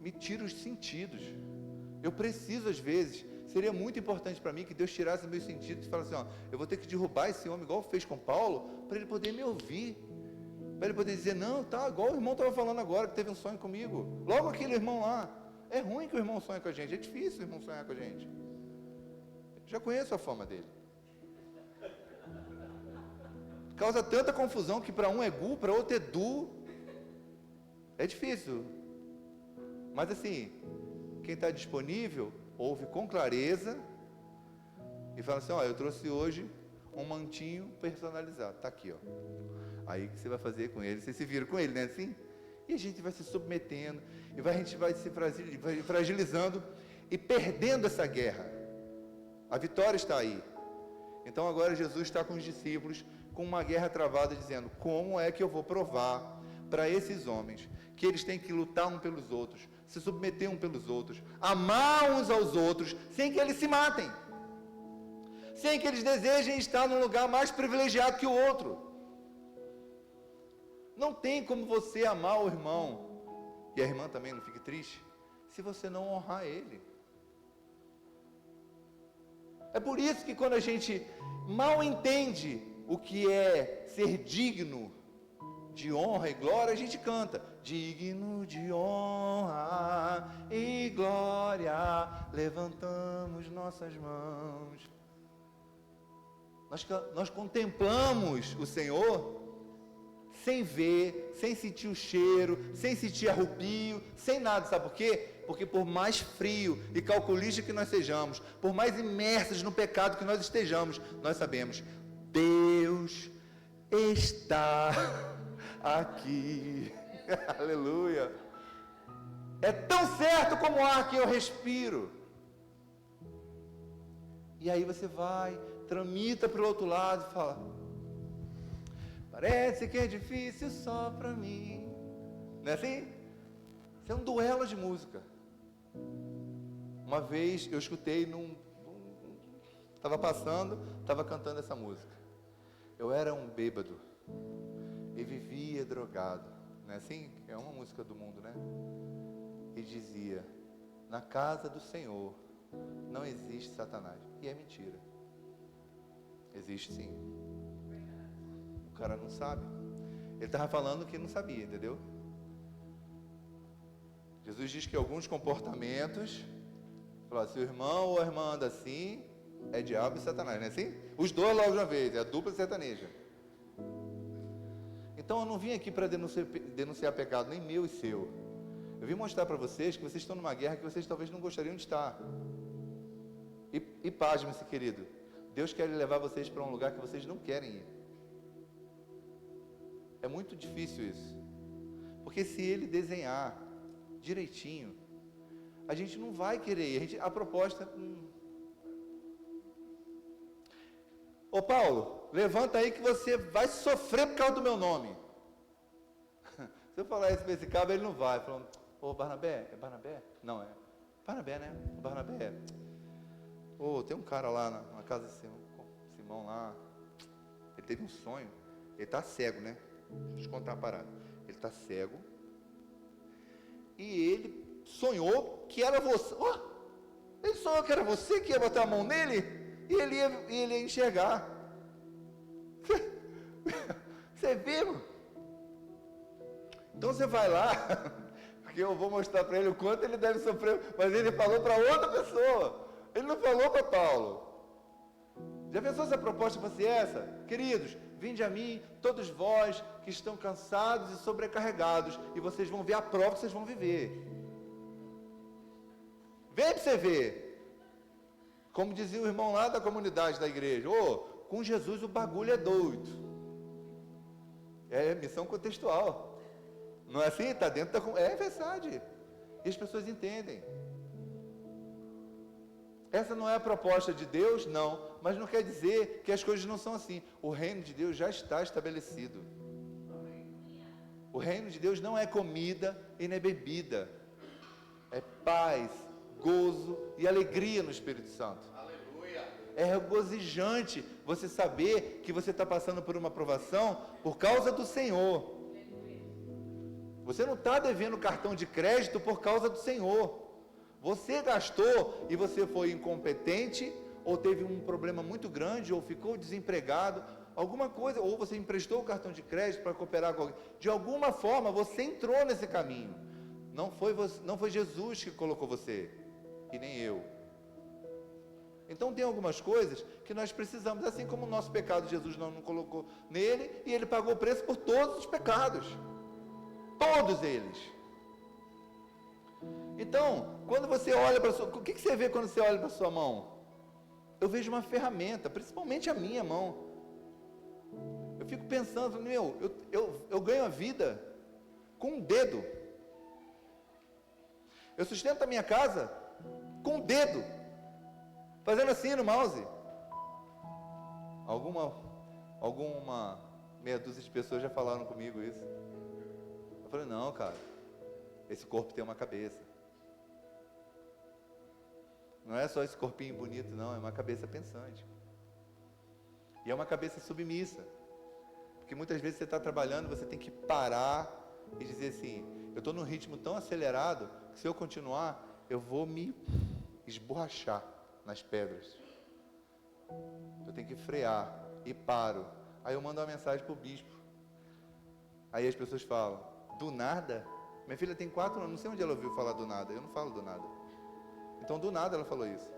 Speaker 1: me tire os sentidos. Eu preciso, às vezes, seria muito importante para mim que Deus tirasse meus sentidos e falasse assim, ó, eu vou ter que derrubar esse homem, igual fez com Paulo, para ele poder me ouvir. Para ele poder dizer, não, tá, igual o irmão estava falando agora, que teve um sonho comigo. Logo aquele irmão lá. É ruim que o irmão sonhe com a gente, é difícil o irmão sonhar com a gente. Já conheço a fama dele. Causa tanta confusão que para um é gu, para outro é du. É difícil. Mas assim, quem está disponível, ouve com clareza e fala assim, ó, eu trouxe hoje um mantinho personalizado. Está aqui, ó. Aí o que você vai fazer com ele? Você se vira com ele, né? Assim? E a gente vai se submetendo, e a gente vai se fragilizando e perdendo essa guerra. A vitória está aí. Então agora Jesus está com os discípulos, com uma guerra travada, dizendo, como é que eu vou provar para esses homens que eles têm que lutar um pelos outros, se submeter um pelos outros, amar uns aos outros, sem que eles se matem, sem que eles desejem estar num lugar mais privilegiado que o outro. Não tem como você amar o irmão, e a irmã também não fique triste, se você não honrar ele. É por isso que quando a gente mal entende o que é ser digno de honra e glória, a gente canta, digno de honra e glória, levantamos nossas mãos. Nós contemplamos o Senhor sem ver, sem sentir o cheiro, sem sentir arrepio, sem nada, sabe por quê? Porque por mais frio e calculista que nós sejamos, por mais imersos no pecado que nós estejamos, nós sabemos, Deus está aqui. Aleluia. É tão certo como o ar que eu respiro. E aí você vai, tramita para o outro lado e fala, parece que é difícil só para mim. Não é assim? Isso é um duelo de música. Uma vez eu escutei estava passando, estava cantando essa música. Eu era um bêbado e vivia drogado. Não é assim? É uma música do mundo, né? E dizia, na casa do Senhor não existe Satanás. E é mentira. Existe sim. O cara não sabe. Ele estava falando que não sabia, entendeu? Jesus diz que alguns comportamentos, se o irmão ou a irmã anda assim, é diabo e Satanás, não é assim? Os dois logo de uma vez, é a dupla sertaneja. Então eu não vim aqui para denunciar pecado, nem meu e seu. Eu vim mostrar para vocês que vocês estão numa guerra que vocês talvez não gostariam de estar. E pasme-se, querido. Deus quer levar vocês para um lugar que vocês não querem ir. É muito difícil isso. Porque se Ele desenhar direitinho, a gente não vai querer ir. A proposta... Ô Paulo, levanta aí que você vai sofrer por causa do meu nome. Se eu falar isso para esse cabo, ele não vai. Falando, ô Barnabé, é Barnabé? Não, é Barnabé, né? Barnabé. Ô, tem um cara lá na casa de Simão lá. Ele teve um sonho. Ele está cego, né? Deixa eu te contar uma parada. Ele está cego. E ele sonhou que era você. Oh, ele sonhou que era você que ia botar a mão nele. E ele ia enxergar. Você viu? Então você vai lá, porque eu vou mostrar para ele o quanto ele deve sofrer. Mas ele falou para outra pessoa. Ele não falou para Paulo. Já pensou se a proposta fosse essa? Queridos, vinde a mim, todos vós que estão cansados e sobrecarregados, e vocês vão ver a prova que vocês vão viver. Vem para você ver. Como dizia o irmão lá da comunidade da igreja, com Jesus o bagulho é doido. É missão contextual. Não é assim? Está dentro da... É verdade. E as pessoas entendem. Essa não é a proposta de Deus? Não. Mas não quer dizer que as coisas não são assim. O reino de Deus já está estabelecido. O reino de Deus não é comida e nem bebida. É paz, gozo e alegria no Espírito Santo. Aleluia. É regozijante você saber que você está passando por uma provação por causa do Senhor. Você não está devendo cartão de crédito por causa do Senhor. Você gastou e você foi incompetente, ou teve um problema muito grande, ou ficou desempregado, alguma coisa, ou você emprestou o cartão de crédito para cooperar com alguém. De alguma forma você entrou nesse caminho. Não foi Jesus que colocou você, e nem eu. Então tem algumas coisas que nós precisamos, assim como o nosso pecado Jesus não colocou nele, e ele pagou o preço por todos os pecados. Todos eles. Então, quando você olha para a sua... O que você vê quando você olha para a sua mão? Eu vejo uma ferramenta, principalmente a minha mão. Eu fico pensando, eu ganho a vida com um dedo. Eu sustento a minha casa com um dedo. Fazendo assim no mouse. Alguma meia dúzia de pessoas já falaram comigo isso. Eu falei, não, cara. Esse corpo tem uma cabeça. Não é só esse corpinho bonito, não. É uma cabeça pensante. E é uma cabeça submissa. Porque muitas vezes você está trabalhando, você tem que parar e dizer assim, eu estou num ritmo tão acelerado, que se eu continuar, eu vou me esborrachar nas pedras. Eu tenho que frear. E paro. Aí eu mando uma mensagem para o bispo. Aí as pessoas falam, do nada? Minha filha tem 4 anos, não sei onde ela ouviu falar do nada. Eu não falo do nada. Então do nada ela falou isso.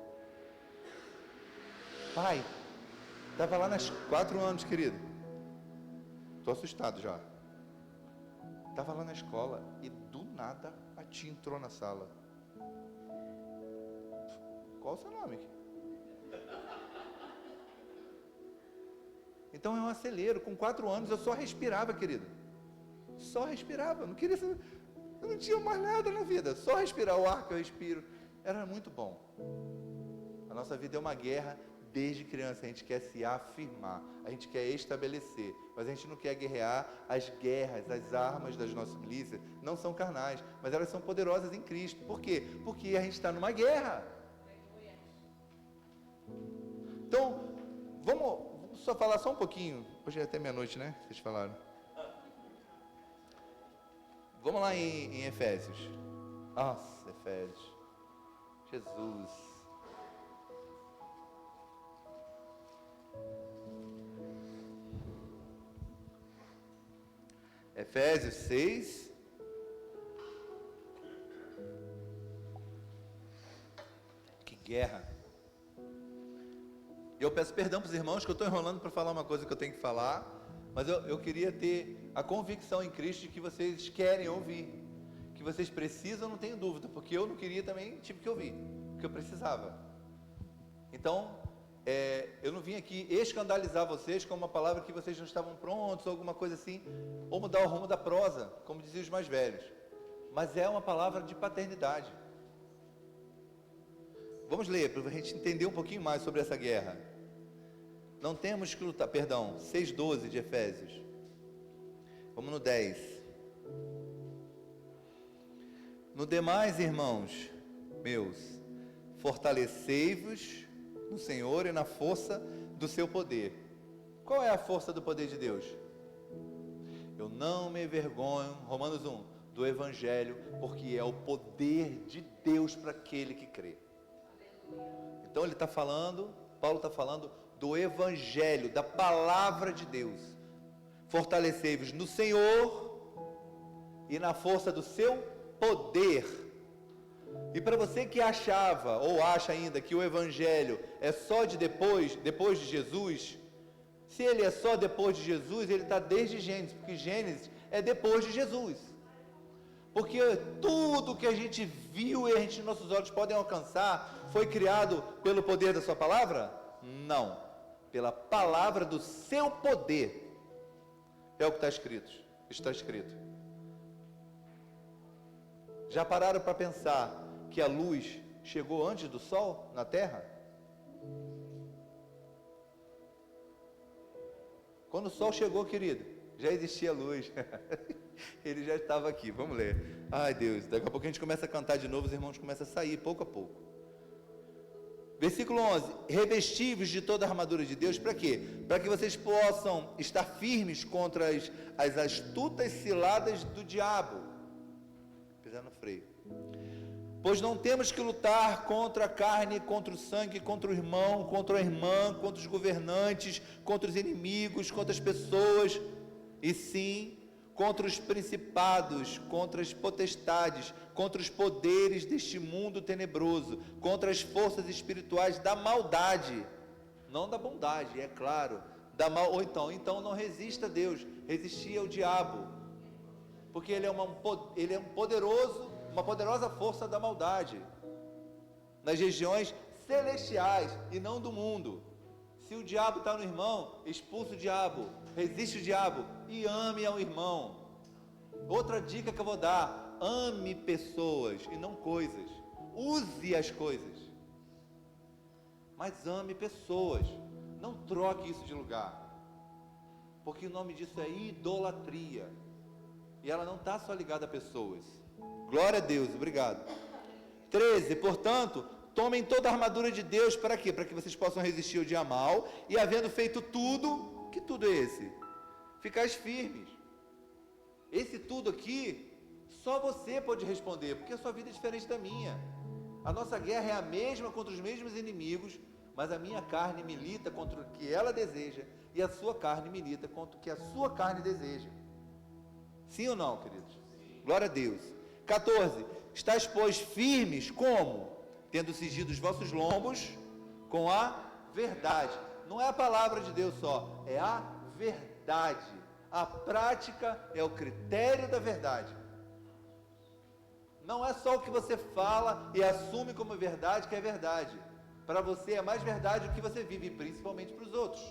Speaker 1: Pai, estava lá nas 4 anos, querido. Estou assustado já. Estava lá na escola e do nada a tia entrou na sala. Qual o seu nome? Então é um acelero. Com 4 anos eu só respirava, querido. Só respirava. Eu não queria saber. Eu não tinha mais nada na vida. Só respirar o ar que eu respiro. Era muito bom. A nossa vida é uma guerra desde criança. A gente quer se afirmar. A gente quer estabelecer. Mas a gente não quer guerrear. As guerras, as armas das nossas milícias não são carnais. Mas elas são poderosas em Cristo. Por quê? Porque a gente está numa guerra. Então, vamos só falar só um pouquinho. Hoje é até meia-noite, né? Vocês falaram. Vamos lá em Efésios. Nossa, Efésios. Jesus. Efésios 6. Que guerra. Eu peço perdão para os irmãos que eu estou enrolando para falar uma coisa que eu tenho que falar, mas eu queria ter a convicção em Cristo de que vocês querem ouvir, que vocês precisam, não tenho dúvida, porque eu não queria também, tive que ouvir, porque eu precisava. Então, eu não vim aqui escandalizar vocês com uma palavra que vocês não estavam prontos, ou alguma coisa assim, ou mudar o rumo da prosa, como diziam os mais velhos. Mas é uma palavra de paternidade. Vamos ler, para a gente entender um pouquinho mais sobre essa guerra. Não temos que lutar, 6:12 de Efésios. Vamos no 10. No demais, irmãos meus, fortalecei-vos no Senhor e na força do seu poder. Qual é a força do poder de Deus? Eu não me envergonho, Romanos 1, do Evangelho, porque é o poder de Deus para aquele que crê. Então ele está falando, Paulo está falando do Evangelho, da palavra de Deus. Fortalecei-vos no Senhor e na força do seu poder. E para você que achava, ou acha ainda, que o Evangelho é só de depois de Jesus, se ele é só depois de Jesus, ele está desde Gênesis, porque Gênesis é depois de Jesus. Porque tudo que a gente viu e nossos olhos podem alcançar, foi criado pelo poder da sua palavra? Não, pela palavra do seu poder. É o que está escrito. Já pararam para pensar que a luz chegou antes do sol na terra? Quando o sol chegou, querido, já existia luz. Ele já estava aqui. Vamos ler. Ai, Deus, daqui a pouco a gente começa a cantar de novo, os irmãos começam a sair, pouco a pouco. Versículo 11. Revestivos de toda a armadura de Deus, para quê? Para que vocês possam estar firmes contra as astutas ciladas do diabo. Pisar no freio. Pois não temos que lutar contra a carne, contra o sangue, contra o irmão, contra a irmã, contra os governantes, contra os inimigos, contra as pessoas, e sim contra os principados, contra as potestades, contra os poderes deste mundo tenebroso, contra as forças espirituais da maldade, não da bondade, é claro, ou então não resista a Deus, resistir ao diabo, porque ele é uma poderosa força da maldade, nas regiões celestiais e não do mundo. Se o diabo está no irmão, expulsa o diabo, resiste o diabo e ame ao irmão. Outra dica que eu vou dar: ame pessoas e não coisas. Use as coisas, mas ame pessoas. Não troque isso de lugar, porque o nome disso é idolatria, e ela não está só ligada a pessoas. Glória a Deus, obrigado. 13, portanto, tomem toda a armadura de Deus, para quê? Para que vocês possam resistir ao dia mal, e havendo feito tudo, que tudo é esse? Ficais firmes. Esse tudo aqui, só você pode responder, porque a sua vida é diferente da minha. A nossa guerra é a mesma contra os mesmos inimigos, mas a minha carne milita contra o que ela deseja, e a sua carne milita contra o que a sua carne deseja. Sim ou não, queridos? Sim. Glória a Deus. 14, estáis, pois, firmes, como? Tendo cingido os vossos lombos com a verdade. Não é a palavra de Deus só, é a verdade. A prática é o critério da verdade. Não é só o que você fala e assume como verdade que é verdade. Para você é mais verdade o que você vive, principalmente para os outros.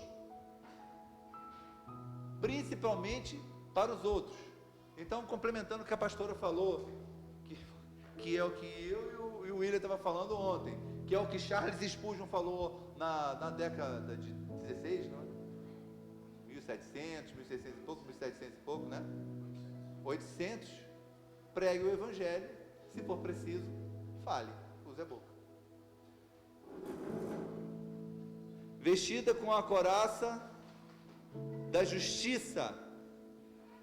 Speaker 1: Principalmente para os outros. Então, complementando o que a pastora falou, que é o que eu e o William estavam falando ontem, que é o que Charles Spurgeon falou na década de 16, não é? 1700, 1600 e pouco, 1700 e pouco, né? 800, pregue o Evangelho, se for preciso, fale, use a boca. Vestida com a couraça da justiça,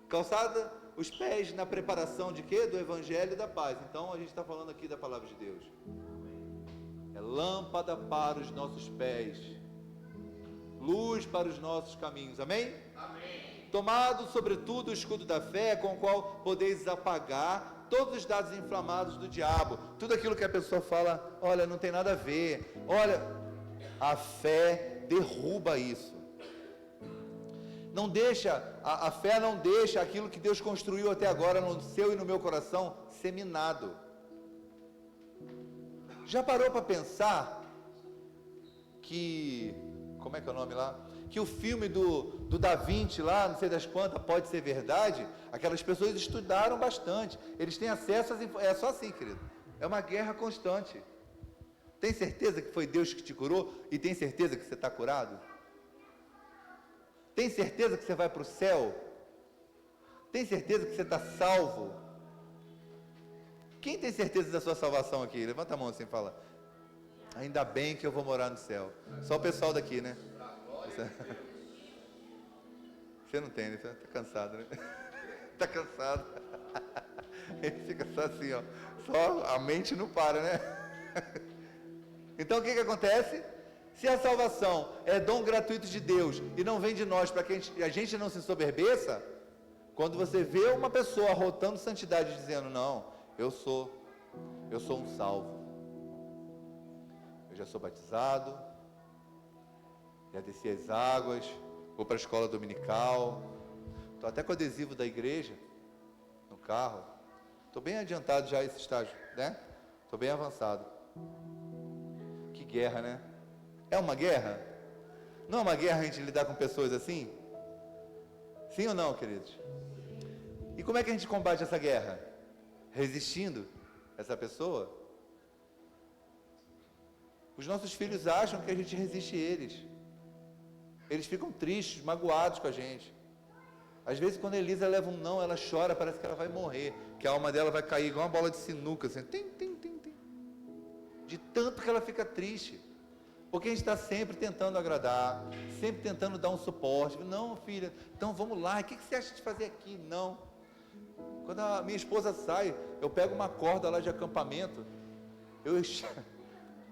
Speaker 1: calçada os pés na preparação de quê? Do Evangelho da paz. Então a gente está falando aqui da palavra de Deus. É lâmpada para os nossos pés, luz para os nossos caminhos. Amém? Amém. Tomado sobretudo o escudo da fé, com o qual podeis apagar todos os dados inflamados do diabo. Tudo aquilo que a pessoa fala, olha, não tem nada a ver. Olha, a fé derruba isso. Não deixa, a fé não deixa aquilo que Deus construiu até agora no seu e no meu coração ser minado. Já parou para pensar que, como é que é o nome lá? Que o filme do Da Vinci lá, não sei das quantas, pode ser verdade? Aquelas pessoas estudaram bastante, eles têm acesso às informações, é só assim, querido, é uma guerra constante. Tem certeza que foi Deus que te curou? E tem certeza que você está curado? Tem certeza que você vai para o céu? Tem certeza que você está salvo? Quem tem certeza da sua salvação aqui? Levanta a mão assim e fala: ainda bem que eu vou morar no céu. Só o pessoal daqui, né? Você não tem, né? Você está cansado, né? Está cansado. Ele fica só assim, ó. Só a mente não para, né? Então o que acontece? Se a salvação é dom gratuito de Deus e não vem de nós para que a gente não se soberbeça, quando você vê uma pessoa arrotando santidade dizendo: não, eu sou um salvo, eu já sou batizado, já desci as águas, vou para a escola dominical, estou até com o adesivo da igreja no carro, estou bem adiantado já esse estágio, né? Estou bem avançado. Que guerra, né? É uma guerra? Não é uma guerra a gente lidar com pessoas assim? Sim ou não, queridos? E como é que a gente combate essa guerra? Resistindo essa pessoa? Os nossos filhos acham que a gente resiste eles. Eles ficam tristes, magoados com a gente. Às vezes quando a Elisa leva um não, ela chora, parece que ela vai morrer, que a alma dela vai cair igual uma bola de sinuca, assim, tim, tim, tim, tim. De tanto que ela fica triste. Porque a gente está sempre tentando agradar, sempre tentando dar um suporte. Não, filha, então vamos lá, o que você acha de fazer aqui? Não. Quando a minha esposa sai, eu pego uma corda lá de acampamento,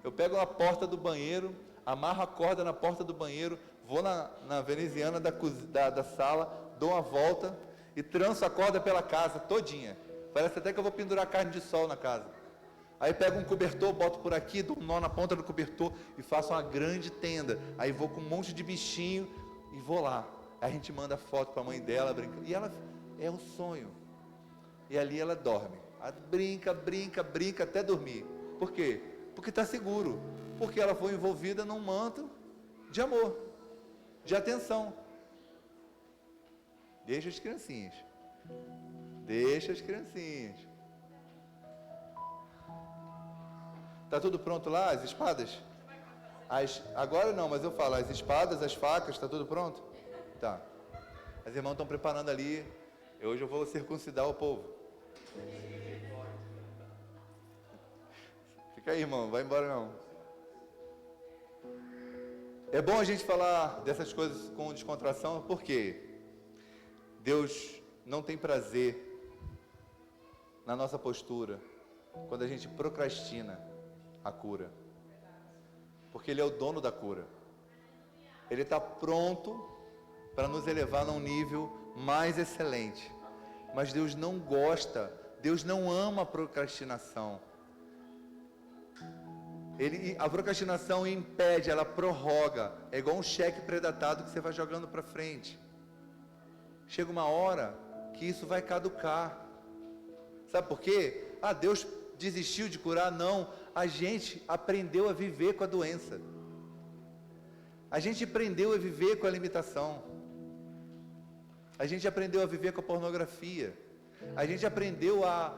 Speaker 1: eu pego a porta do banheiro, amarro a corda na porta do banheiro, vou na veneziana da sala, dou uma volta e tranço a corda pela casa todinha. Parece até que eu vou pendurar carne de sol na casa. Aí pego um cobertor, boto por aqui, dou um nó na ponta do cobertor e faço uma grande tenda. Aí vou com um monte de bichinho e vou lá. Aí a gente manda foto para a mãe dela, brinca. E ela é um sonho. E ali ela dorme. Ela brinca até dormir. Por quê? Porque está seguro. Porque ela foi envolvida num manto de amor, de atenção. Deixa as criancinhas. Está tudo pronto lá, as espadas? Agora não, mas eu falo, as espadas, as facas, está tudo pronto? Tá. As irmãs estão preparando ali. Hoje eu vou circuncidar o povo. Fica aí, irmão, vai embora não. É bom a gente falar dessas coisas com descontração, porque Deus não tem prazer na nossa postura quando a gente procrastina a cura, porque Ele é o dono da cura. Ele está pronto para nos elevar a um nível mais excelente, mas Deus não gosta, Deus não ama a procrastinação. A procrastinação impede, ela prorroga, é igual um cheque predatado que você vai jogando para frente. Chega uma hora que isso vai caducar. Sabe por quê? Deus desistiu de curar? Não, a gente aprendeu a viver com a doença. A gente aprendeu a viver com a limitação. A gente aprendeu a viver com a pornografia. A gente aprendeu a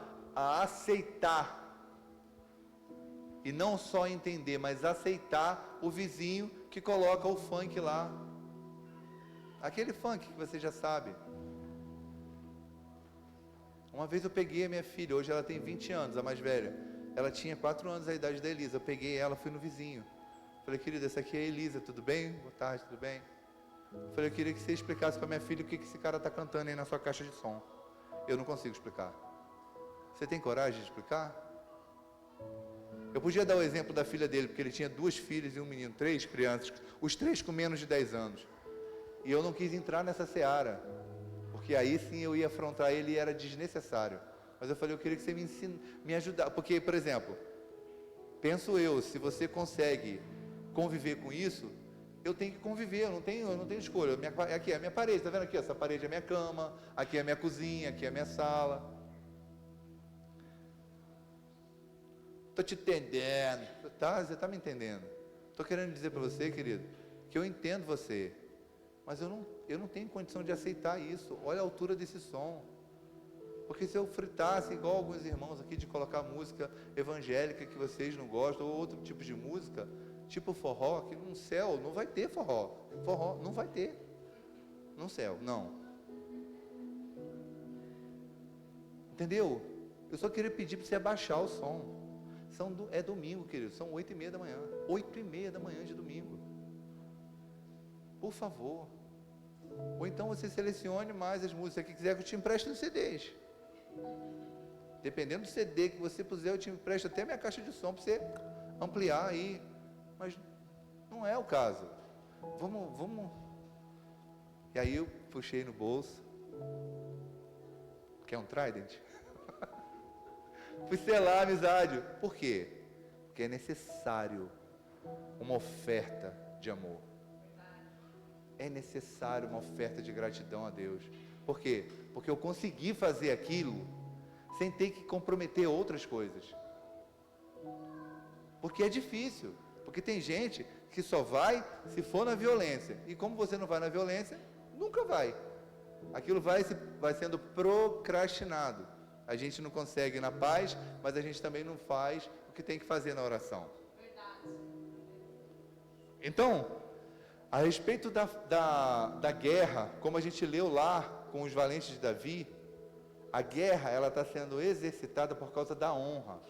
Speaker 1: aceitar. E não só entender, mas aceitar o vizinho que coloca o funk lá. Aquele funk que você já sabe. Uma vez eu peguei a minha filha, hoje ela tem 20 anos, a mais velha. Ela tinha 4 anos a idade da Elisa. Eu peguei ela, fui no vizinho. Falei: querida, essa aqui é a Elisa, tudo bem? Boa tarde, tudo bem? Falei: eu queria que você explicasse para minha filha o que esse cara está cantando aí na sua caixa de som. Eu não consigo explicar. Você tem coragem de explicar? Eu podia dar o exemplo da filha dele, porque ele tinha 2 filhas e um menino, 3 crianças, os 3 com menos de 10 anos. E eu não quis entrar nessa seara, porque aí sim eu ia afrontar ele e era desnecessário. Mas eu falei: eu queria que você me ajudasse. Porque, por exemplo, penso eu, se você consegue conviver com isso, eu tenho que conviver, eu não tenho escolha. Aqui é a minha parede, está vendo aqui? Essa parede é a minha cama, aqui é a minha cozinha, aqui é a minha sala. Estou te entendendo, tá? Você está me entendendo. Estou querendo dizer para você, querido, que eu entendo você, mas eu não tenho condição de aceitar isso. Olha a altura desse som. Porque se eu fritasse, igual alguns irmãos aqui, de colocar música evangélica que vocês não gostam, ou outro tipo de música, tipo forró, que no céu não vai ter forró. Forró não vai ter. No céu, não. Entendeu? Eu só queria pedir para você abaixar o som. É domingo, querido, são 8h30 da manhã. 8h30 da manhã de domingo. Por favor. Ou então você selecione mais as músicas que quiser, que eu te empresto os CDs. Dependendo do CD que você puser, eu te empresto até minha caixa de som para você ampliar aí. Mas não é o caso. Vamos. E aí eu puxei no bolso. Quer um Trident? Fui selar a amizade. Por quê? Porque é necessário uma oferta de amor. É necessário uma oferta de gratidão a Deus. Por quê? Porque eu consegui fazer aquilo sem ter que comprometer outras coisas. Porque é difícil. Porque tem gente que só vai se for na violência. E como você não vai na violência, nunca vai. Aquilo vai sendo procrastinado. A gente não consegue na paz, mas a gente também não faz o que tem que fazer na oração. Então, a respeito da guerra, como a gente leu lá com os valentes de Davi, a guerra ela está sendo exercitada por causa da honra,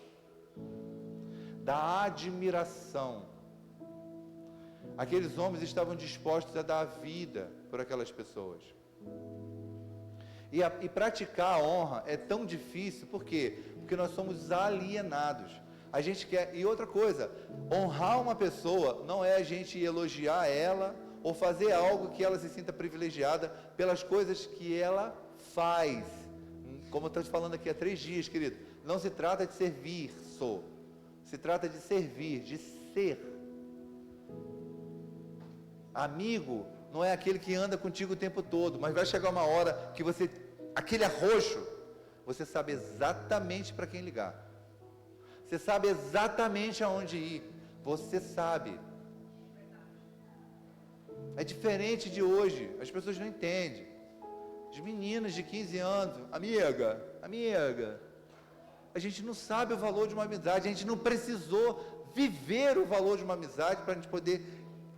Speaker 1: da admiração. Aqueles homens estavam dispostos a dar a vida por aquelas pessoas. E praticar a honra é tão difícil, por quê? Porque nós somos alienados. A gente quer, e outra coisa, honrar uma pessoa não é a gente elogiar ela, ou fazer algo que ela se sinta privilegiada pelas coisas que ela faz. Como eu estou te falando aqui há 3 dias, querido, não se trata de servir só, se trata de servir, de ser. Amigo não é aquele que anda contigo o tempo todo, mas vai chegar uma hora que você, aquele arroxo, você sabe exatamente para quem ligar. Você sabe exatamente aonde ir. Você sabe. É diferente de hoje. As pessoas não entendem. As meninas de 15 anos, amiga. A gente não sabe o valor de uma amizade. A gente não precisou viver o valor de uma amizade para a gente poder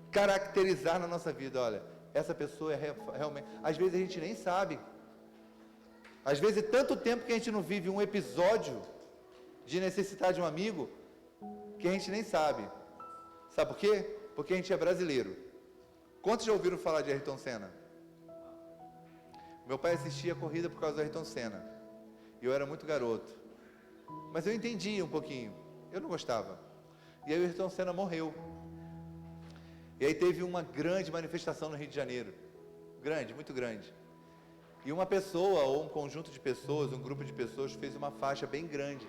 Speaker 1: caracterizar na nossa vida. Olha, essa pessoa é realmente... Às vezes a gente nem sabe. Às vezes é tanto tempo que a gente não vive um episódio de necessidade de um amigo que a gente nem sabe. Sabe por quê? Porque a gente é brasileiro. Quantos já ouviram falar de Ayrton Senna? Meu pai assistia a corrida por causa do Ayrton Senna. E eu era muito garoto. Mas eu entendia um pouquinho. Eu não gostava. E aí o Ayrton Senna morreu. E aí teve uma grande manifestação no Rio de Janeiro. Grande, muito grande. E uma pessoa, ou um conjunto de pessoas, um grupo de pessoas, fez uma faixa bem grande.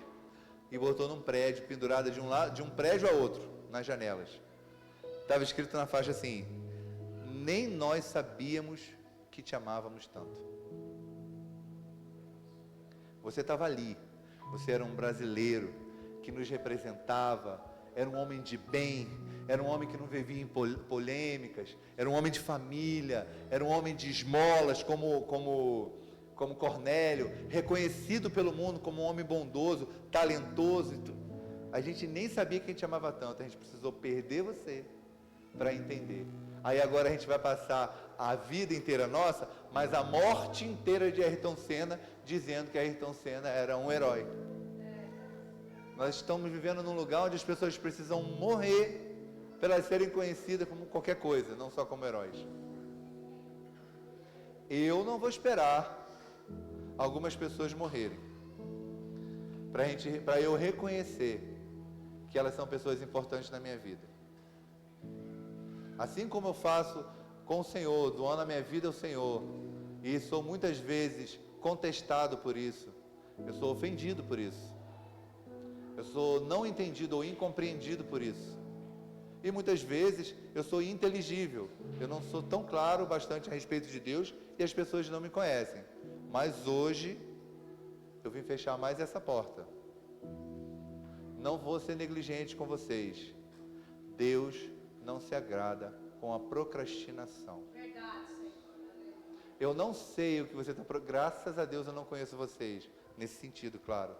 Speaker 1: E botou num prédio, pendurada de um prédio a outro, nas janelas. Estava escrito na faixa assim: nem nós sabíamos que te amávamos tanto. Você estava ali, você era um brasileiro que nos representava, era um homem de bem, era um homem que não vivia em polêmicas, era um homem de família, era um homem de esmolas, como Cornélio, reconhecido pelo mundo como um homem bondoso, talentoso. A gente nem sabia que a gente amava tanto, a gente precisou perder você para entender. Aí agora a gente vai passar a vida inteira nossa, mas a morte inteira de Ayrton Senna, dizendo que Ayrton Senna era um herói. Nós estamos vivendo num lugar onde as pessoas precisam morrer para elas serem conhecidas como qualquer coisa, não só como heróis. Eu não vou esperar algumas pessoas morrerem para eu reconhecer que elas são pessoas importantes na minha vida. Assim como eu faço com o Senhor, doando a minha vida ao Senhor, e sou muitas vezes contestado por isso, eu sou ofendido por isso, eu sou não entendido ou incompreendido por isso. E muitas vezes eu sou inteligível, eu não sou tão claro bastante a respeito de Deus e as pessoas não me conhecem. Mas hoje eu vim fechar mais essa porta. Não vou ser negligente com vocês. Deus não se agrada com a procrastinação. Eu não sei o que você está... Graças a Deus eu não conheço vocês. Nesse sentido, claro.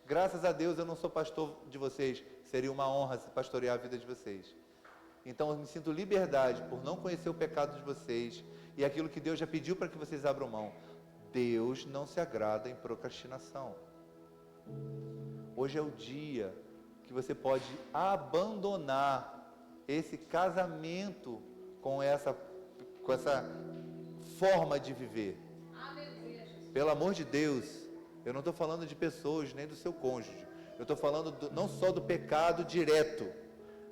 Speaker 1: Graças a Deus eu não sou pastor de vocês. Seria uma honra se pastorear a vida de vocês. Então eu me sinto liberdade por não conhecer o pecado de vocês e aquilo que Deus já pediu para que vocês abram mão. Deus não se agrada em procrastinação. Hoje é o dia que você pode abandonar esse casamento com essa forma de viver. Pelo amor de Deus, eu não estou falando de pessoas nem do seu cônjuge. Eu estou falando não só do pecado direto,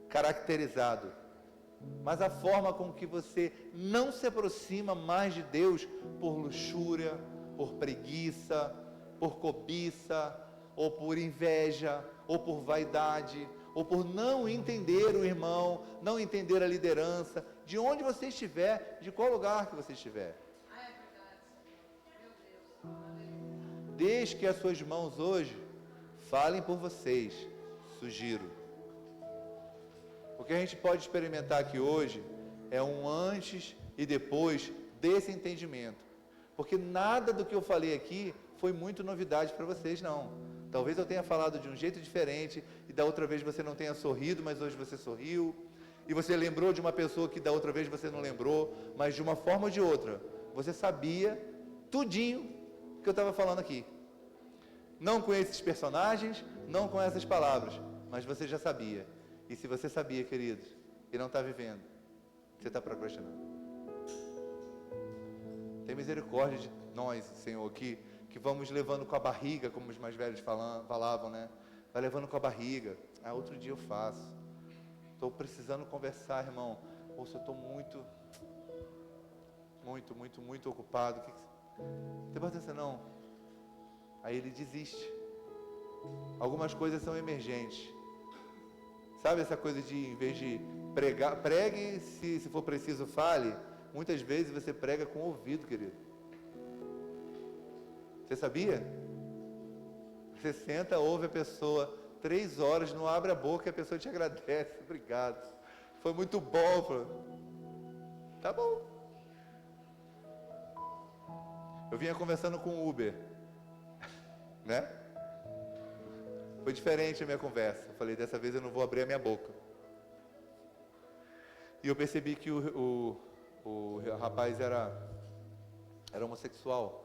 Speaker 1: caracterizado, mas a forma com que você não se aproxima mais de Deus por luxúria, por preguiça, por cobiça, ou por inveja, ou por vaidade, ou por não entender o irmão, não entender a liderança, de onde você estiver, de qual lugar que você estiver. Deixe que as suas mãos hoje falem por vocês, sugiro. O que a gente pode experimentar aqui hoje é um antes e depois desse entendimento. Porque nada do que eu falei aqui foi muito novidade para vocês, não. Talvez eu tenha falado de um jeito diferente e da outra vez você não tenha sorrido, mas hoje você sorriu. E você lembrou de uma pessoa que da outra vez você não lembrou, mas de uma forma ou de outra, você sabia tudinho que eu estava falando aqui. Não com esses personagens, não com essas palavras, mas você já sabia. E se você sabia, queridos, e não está vivendo, você está procrastinando. Tem misericórdia de nós, Senhor, que vamos levando com a barriga, como os mais velhos falavam, né? Vai levando com a barriga. Ah, outro dia eu faço. Estou precisando conversar, irmão. Ou se eu estou muito ocupado. Não tem importância não. Aí ele desiste. Algumas coisas são emergentes. Sabe essa coisa de, em vez de pregar, pregue, se for preciso, fale. Muitas vezes você prega com o ouvido, querido. Você sabia? Você senta, ouve a pessoa 3 horas, não abre a boca e a pessoa te agradece. Obrigado. Foi muito bom. Tá bom. Eu vinha conversando com o Uber, né? Foi diferente a minha conversa. Eu falei, dessa vez eu não vou abrir a minha boca. E eu percebi que o rapaz era homossexual.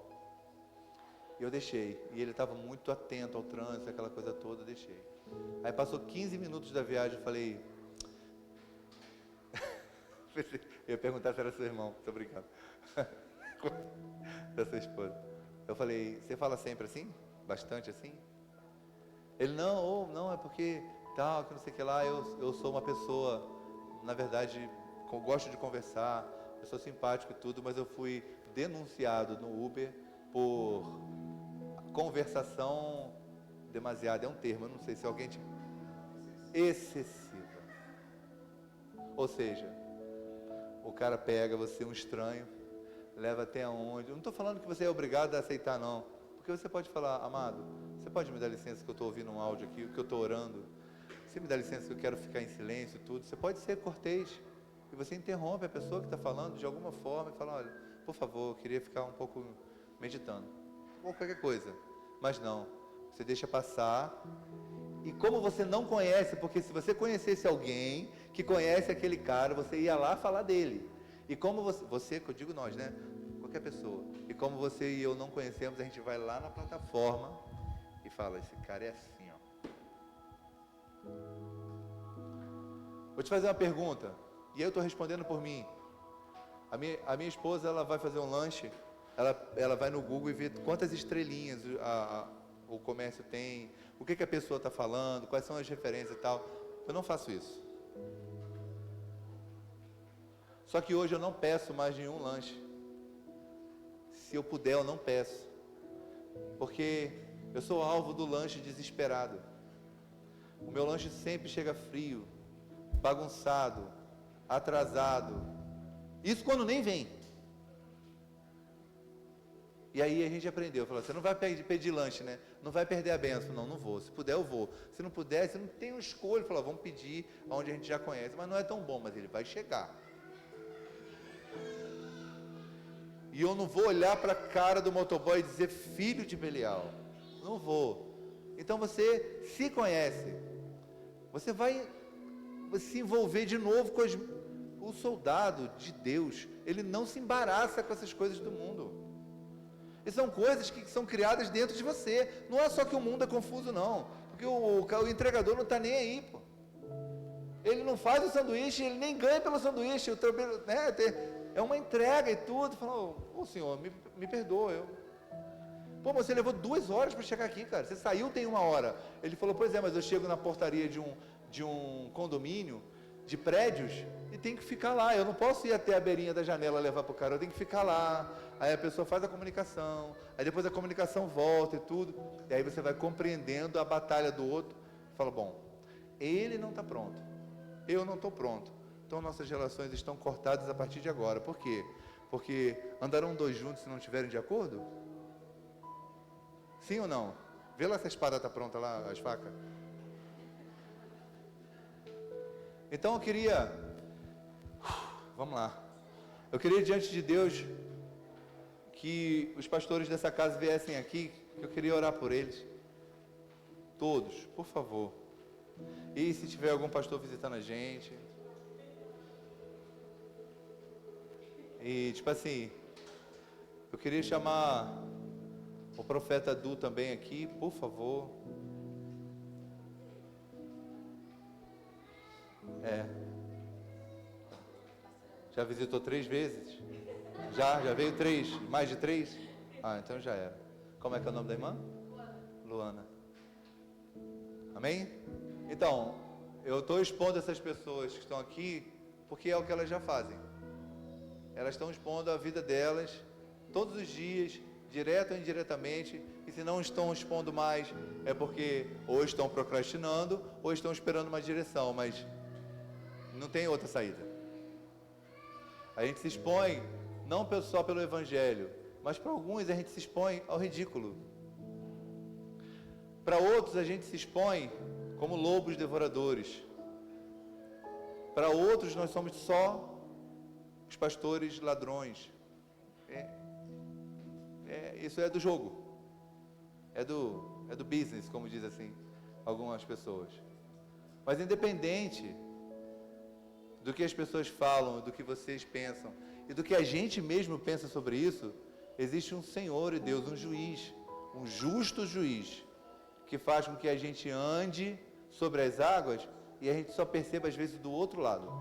Speaker 1: E eu deixei. E ele estava muito atento ao trânsito, aquela coisa toda, eu deixei. Aí passou 15 minutos da viagem, eu falei... eu ia perguntar se era seu irmão, tô brincando. Da sua esposa. Eu falei, você fala sempre assim? Bastante assim? Ele, não, é porque tal, que não sei o que lá, eu sou uma pessoa, na verdade, gosto de conversar, eu sou simpático e tudo, mas eu fui denunciado no Uber por conversação demasiada, é um termo, eu não sei se alguém excessiva. Ou seja, o cara pega você, um estranho, leva até onde, eu não estou falando que você é obrigado a aceitar não, porque você pode falar, amado, você pode me dar licença que eu estou ouvindo um áudio aqui, que eu estou orando, você me dá licença que eu quero ficar em silêncio e tudo, você pode ser cortês, e você interrompe a pessoa que está falando de alguma forma e fala, olha, por favor, eu queria ficar um pouco meditando, ou qualquer coisa, mas não, você deixa passar, e como você não conhece, porque se você conhecesse alguém que conhece aquele cara, você ia lá falar dele, e como você, que eu digo nós, né, qualquer pessoa, e como você e eu não conhecemos, a gente vai lá na plataforma, e fala, esse cara é assim, ó. Vou te fazer uma pergunta, e eu estou respondendo por mim. A minha esposa, ela vai fazer um lanche, ela vai no Google e vê quantas estrelinhas o comércio tem, o que a pessoa está falando, quais são as referências e tal. Eu não faço isso. Só que hoje eu não peço mais nenhum lanche. Se eu puder, eu não peço. Porque eu sou alvo do lanche desesperado. O meu lanche sempre chega frio, bagunçado, atrasado. Isso quando nem vem. E aí a gente aprendeu, falou, você não vai pedir lanche, né? Não vai perder a bênção. Não, não vou. Se puder, eu vou. Se não puder, você não tem uma escolha. Falou, vamos pedir onde a gente já conhece. Mas não é tão bom, mas ele vai chegar. E eu não vou olhar para a cara do motoboy e dizer, filho de Belial. Não vou. Então você se conhece. Você vai se envolver de novo com o soldado de Deus. Ele não se embaraça com essas coisas do mundo. E são coisas que são criadas dentro de você. Não é só que o mundo é confuso, não. Porque o entregador não está nem aí, pô. Ele não faz o sanduíche, ele nem ganha pelo sanduíche. É uma entrega e tudo. Falou, ô senhor, me perdoa. Pô, mas você levou 2 horas para chegar aqui, cara. Você saiu tem 1 hora. Ele falou, pois é, mas eu chego na portaria de um condomínio, de prédios, e tem que ficar lá. Eu não posso ir até a beirinha da janela levar para o cara, eu tenho que ficar lá. Aí a pessoa faz a comunicação, aí depois a comunicação volta e tudo. E aí você vai compreendendo a batalha do outro. Fala, bom, ele não está pronto, eu não estou pronto. Então nossas relações estão cortadas a partir de agora. Por quê? Porque andarão 2 juntos se não estiverem de acordo? Sim ou não? Vê lá se a espada está pronta lá, as facas. Então eu queria, vamos lá, eu queria diante de Deus que os pastores dessa casa viessem aqui, que eu queria orar por eles, todos, por favor. E se tiver algum pastor visitando a gente, e tipo assim, eu queria chamar o profeta Du também aqui, por favor. Já visitou 3 vezes? Já veio 3? Mais de 3? Ah, então já era. Como é que é o nome da irmã? Luana. Amém? Então, eu estou expondo essas pessoas que estão aqui, porque é o que elas já fazem. Elas estão expondo a vida delas, todos os dias, direto ou indiretamente, e se não estão expondo mais, é porque ou estão procrastinando, ou estão esperando uma direção, mas não tem outra saída. A gente se expõe, não só pelo Evangelho, mas para alguns a gente se expõe ao ridículo. Para outros a gente se expõe como lobos devoradores. Para outros nós somos só os pastores ladrões. Isso é do jogo. É do business, como diz assim algumas pessoas. Mas independente do que as pessoas falam, do que vocês pensam e do que a gente mesmo pensa sobre isso, existe um Senhor e Deus, um juiz, um justo juiz, que faz com que a gente ande sobre as águas e a gente só perceba às vezes do outro lado.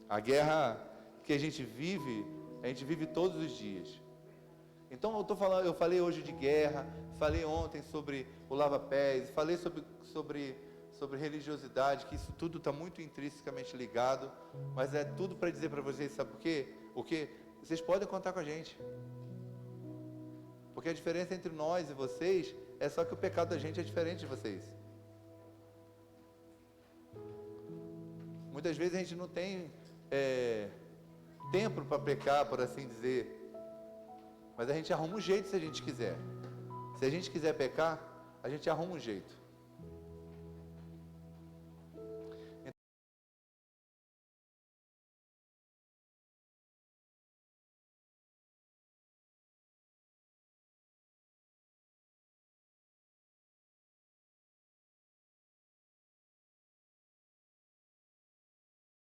Speaker 1: A guerra que a gente vive todos os dias. Então eu falei hoje de guerra, falei ontem sobre o lava-pés, falei sobre religiosidade, que isso tudo está muito intrinsecamente ligado, mas é tudo para dizer para vocês, sabe por quê? O quê? Vocês podem contar com a gente. Porque a diferença entre nós e vocês é só que o pecado da gente é diferente de vocês. Muitas vezes a gente não tem tempo para pecar, por assim dizer. Mas a gente arruma um jeito se a gente quiser. Se a gente quiser pecar, a gente arruma um jeito.